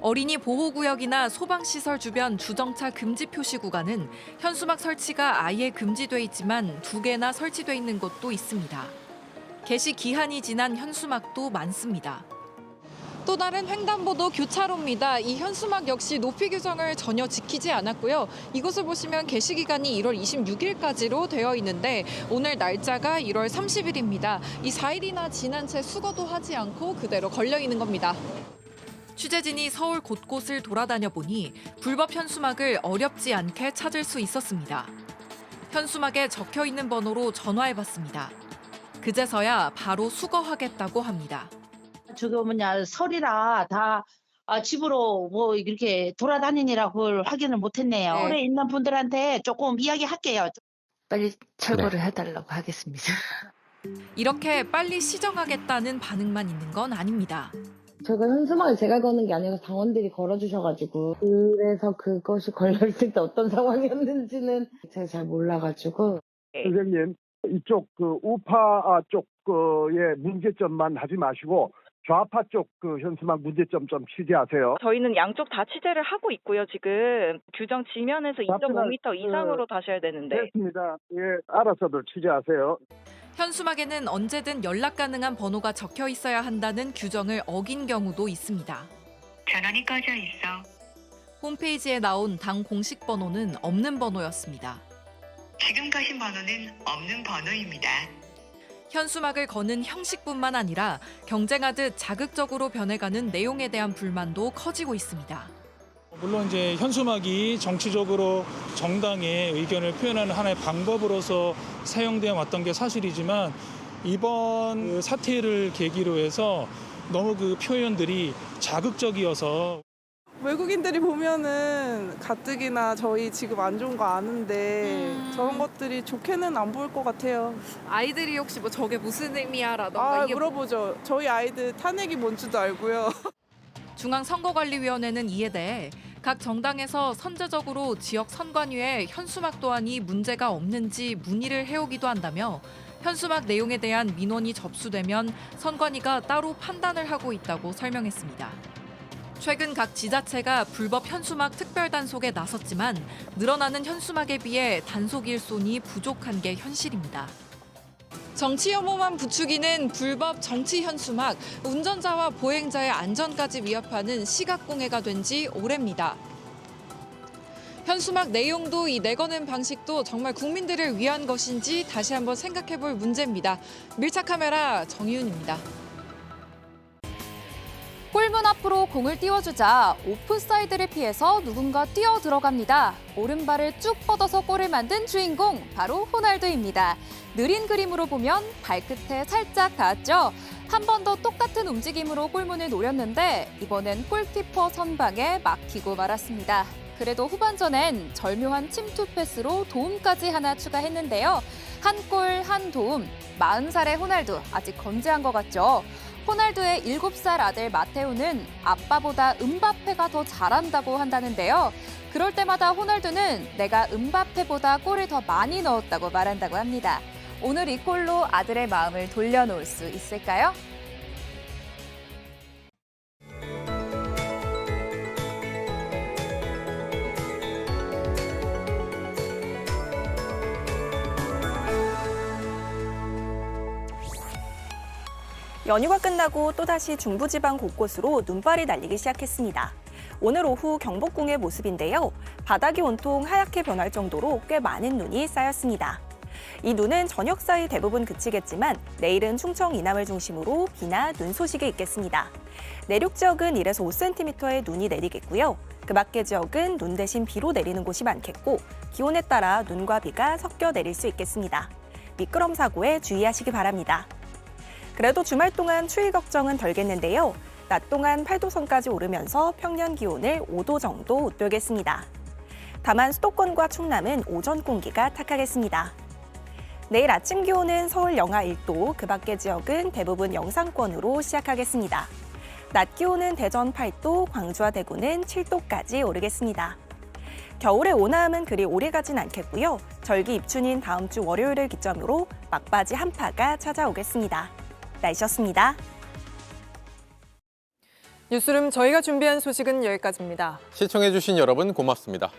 어린이 보호구역이나 소방시설 주변 주정차 금지 표시 구간은 현수막 설치가 아예 금지돼 있지만 2개나 설치돼 있는 곳도 있습니다. 개시 기한이 지난 현수막도 많습니다. 또 다른 횡단보도 교차로입니다. 이 현수막 역시 높이 규정을 전혀 지키지 않았고요. 이곳을 보시면 게시기간이 1월 26일까지로 되어 있는데 오늘 날짜가 1월 30일입니다. 이 4일이나 지난 채 수거도 하지 않고 그대로 걸려 있는 겁니다. 취재진이 서울 곳곳을 돌아다녀 보니 불법 현수막을 어렵지 않게 찾을 수 있었습니다. 현수막에 적혀 있는 번호로 전화해봤습니다. 그제서야 바로 수거하겠다고 합니다. 지금 설이라 다 집으로 뭐 이렇게 돌아다니느라 그걸 확인을 못했네요. 네. 서울에 있는 분들한테 조금 이야기할게요. 빨리 철거를 해달라고 하겠습니다. 이렇게 빨리 시정하겠다는 반응만 있는 건 아닙니다. 제가 현수막을 제가 거는 게 아니고 당원들이 걸어주셔가지고 그래서 그것이 걸려있을 때 어떤 상황이었는지는 제가 잘 몰라가지고 선생님, 이쪽 우파 쪽의 문제점만 하지 마시고 좌파 쪽 현수막 문제점 좀 취재하세요. 저희는 양쪽 다 취재를 하고 있고요. 지금 규정 지면에서 2.5m 이상으로 다셔야 되는데. 됐습니다. 예, 알아서들 취재하세요. 현수막에는 언제든 연락 가능한 번호가 적혀 있어야 한다는 규정을 어긴 경우도 있습니다. 전원이 꺼져 있어. 홈페이지에 나온 당 공식 번호는 없는 번호였습니다. 지금 가신 번호는 없는 번호입니다. 현수막을 거는 형식뿐만 아니라 경쟁하듯 자극적으로 변해가는 내용에 대한 불만도 커지고 있습니다. 물론 이제 현수막이 정치적으로 정당의 의견을 표현하는 하나의 방법으로서 사용되어 왔던 게 사실이지만 이번 사태를 계기로 해서 너무 그 표현들이 자극적이어서 외국인들이 보면은 가뜩이나 저희 지금 안 좋은 거 아는데 저런 것들이 좋게는 안 보일 것 같아요. 아이들이 혹시 뭐 저게 무슨 의미야라던가 이게 물어보죠. 저희 아이들 탄핵이 뭔지도 알고요. 중앙선거관리위원회는 이에 대해 각 정당에서 선제적으로 지역 선관위에 현수막 또한이 문제가 없는지 문의를 해오기도 한다며 현수막 내용에 대한 민원이 접수되면 선관위가 따로 판단을 하고 있다고 설명했습니다. 최근 각 지자체가 불법 현수막 특별 단속에 나섰지만 늘어나는 현수막에 비해 단속 일손이 부족한 게 현실입니다. 정치 혐오만 부추기는 불법 정치 현수막, 운전자와 보행자의 안전까지 위협하는 시각공해가 된 지 오래입니다. 현수막 내용도 이 내거는 방식도 정말 국민들을 위한 것인지 다시 한번 생각해볼 문제입니다. 밀착 카메라 정희윤입니다. 골문 앞으로 공을 띄워주자 오프사이드를 피해서 누군가 뛰어 들어갑니다. 오른발을 쭉 뻗어서 골을 만든 주인공, 바로 호날두입니다. 느린 그림으로 보면 발끝에 살짝 닿았죠. 한 번 더 똑같은 움직임으로 골문을 노렸는데 이번엔 골키퍼 선방에 막히고 말았습니다. 그래도 후반전엔 절묘한 침투 패스로 도움까지 하나 추가했는데요. 한 골, 한 도움, 40살의 호날두, 아직 건재한 것 같죠? 호날두의 7살 아들 마테오는 아빠보다 음바페가 더 잘한다고 한다는데요. 그럴 때마다 호날두는 내가 음바페보다 골을 더 많이 넣었다고 말한다고 합니다. 오늘 이 골로 아들의 마음을 돌려놓을 수 있을까요? 연휴가 끝나고 또다시 중부지방 곳곳으로 눈발이 날리기 시작했습니다. 오늘 오후 경복궁의 모습인데요. 바닥이 온통 하얗게 변할 정도로 꽤 많은 눈이 쌓였습니다. 이 눈은 저녁 사이 대부분 그치겠지만 내일은 충청 이남을 중심으로 비나 눈 소식이 있겠습니다. 내륙 지역은 1에서 5cm의 눈이 내리겠고요. 그 밖의 지역은 눈 대신 비로 내리는 곳이 많겠고 기온에 따라 눈과 비가 섞여 내릴 수 있겠습니다. 미끄럼 사고에 주의하시기 바랍니다. 그래도 주말 동안 추위 걱정은 덜겠는데요. 낮 동안 8도선까지 오르면서 평년 기온을 5도 정도 웃돌겠습니다. 다만 수도권과 충남은 오전 공기가 탁하겠습니다. 내일 아침 기온은 서울 영하 1도, 그 밖의 지역은 대부분 영상권으로 시작하겠습니다. 낮 기온은 대전 8도, 광주와 대구는 7도까지 오르겠습니다. 겨울의 온화함은 그리 오래가진 않겠고요. 절기 입춘인 다음 주 월요일을 기점으로 막바지 한파가 찾아오겠습니다. 날씨였습니다. 뉴스룸 저희가 준비한 소식은 여기까지입니다. 시청해주신 여러분 고맙습니다.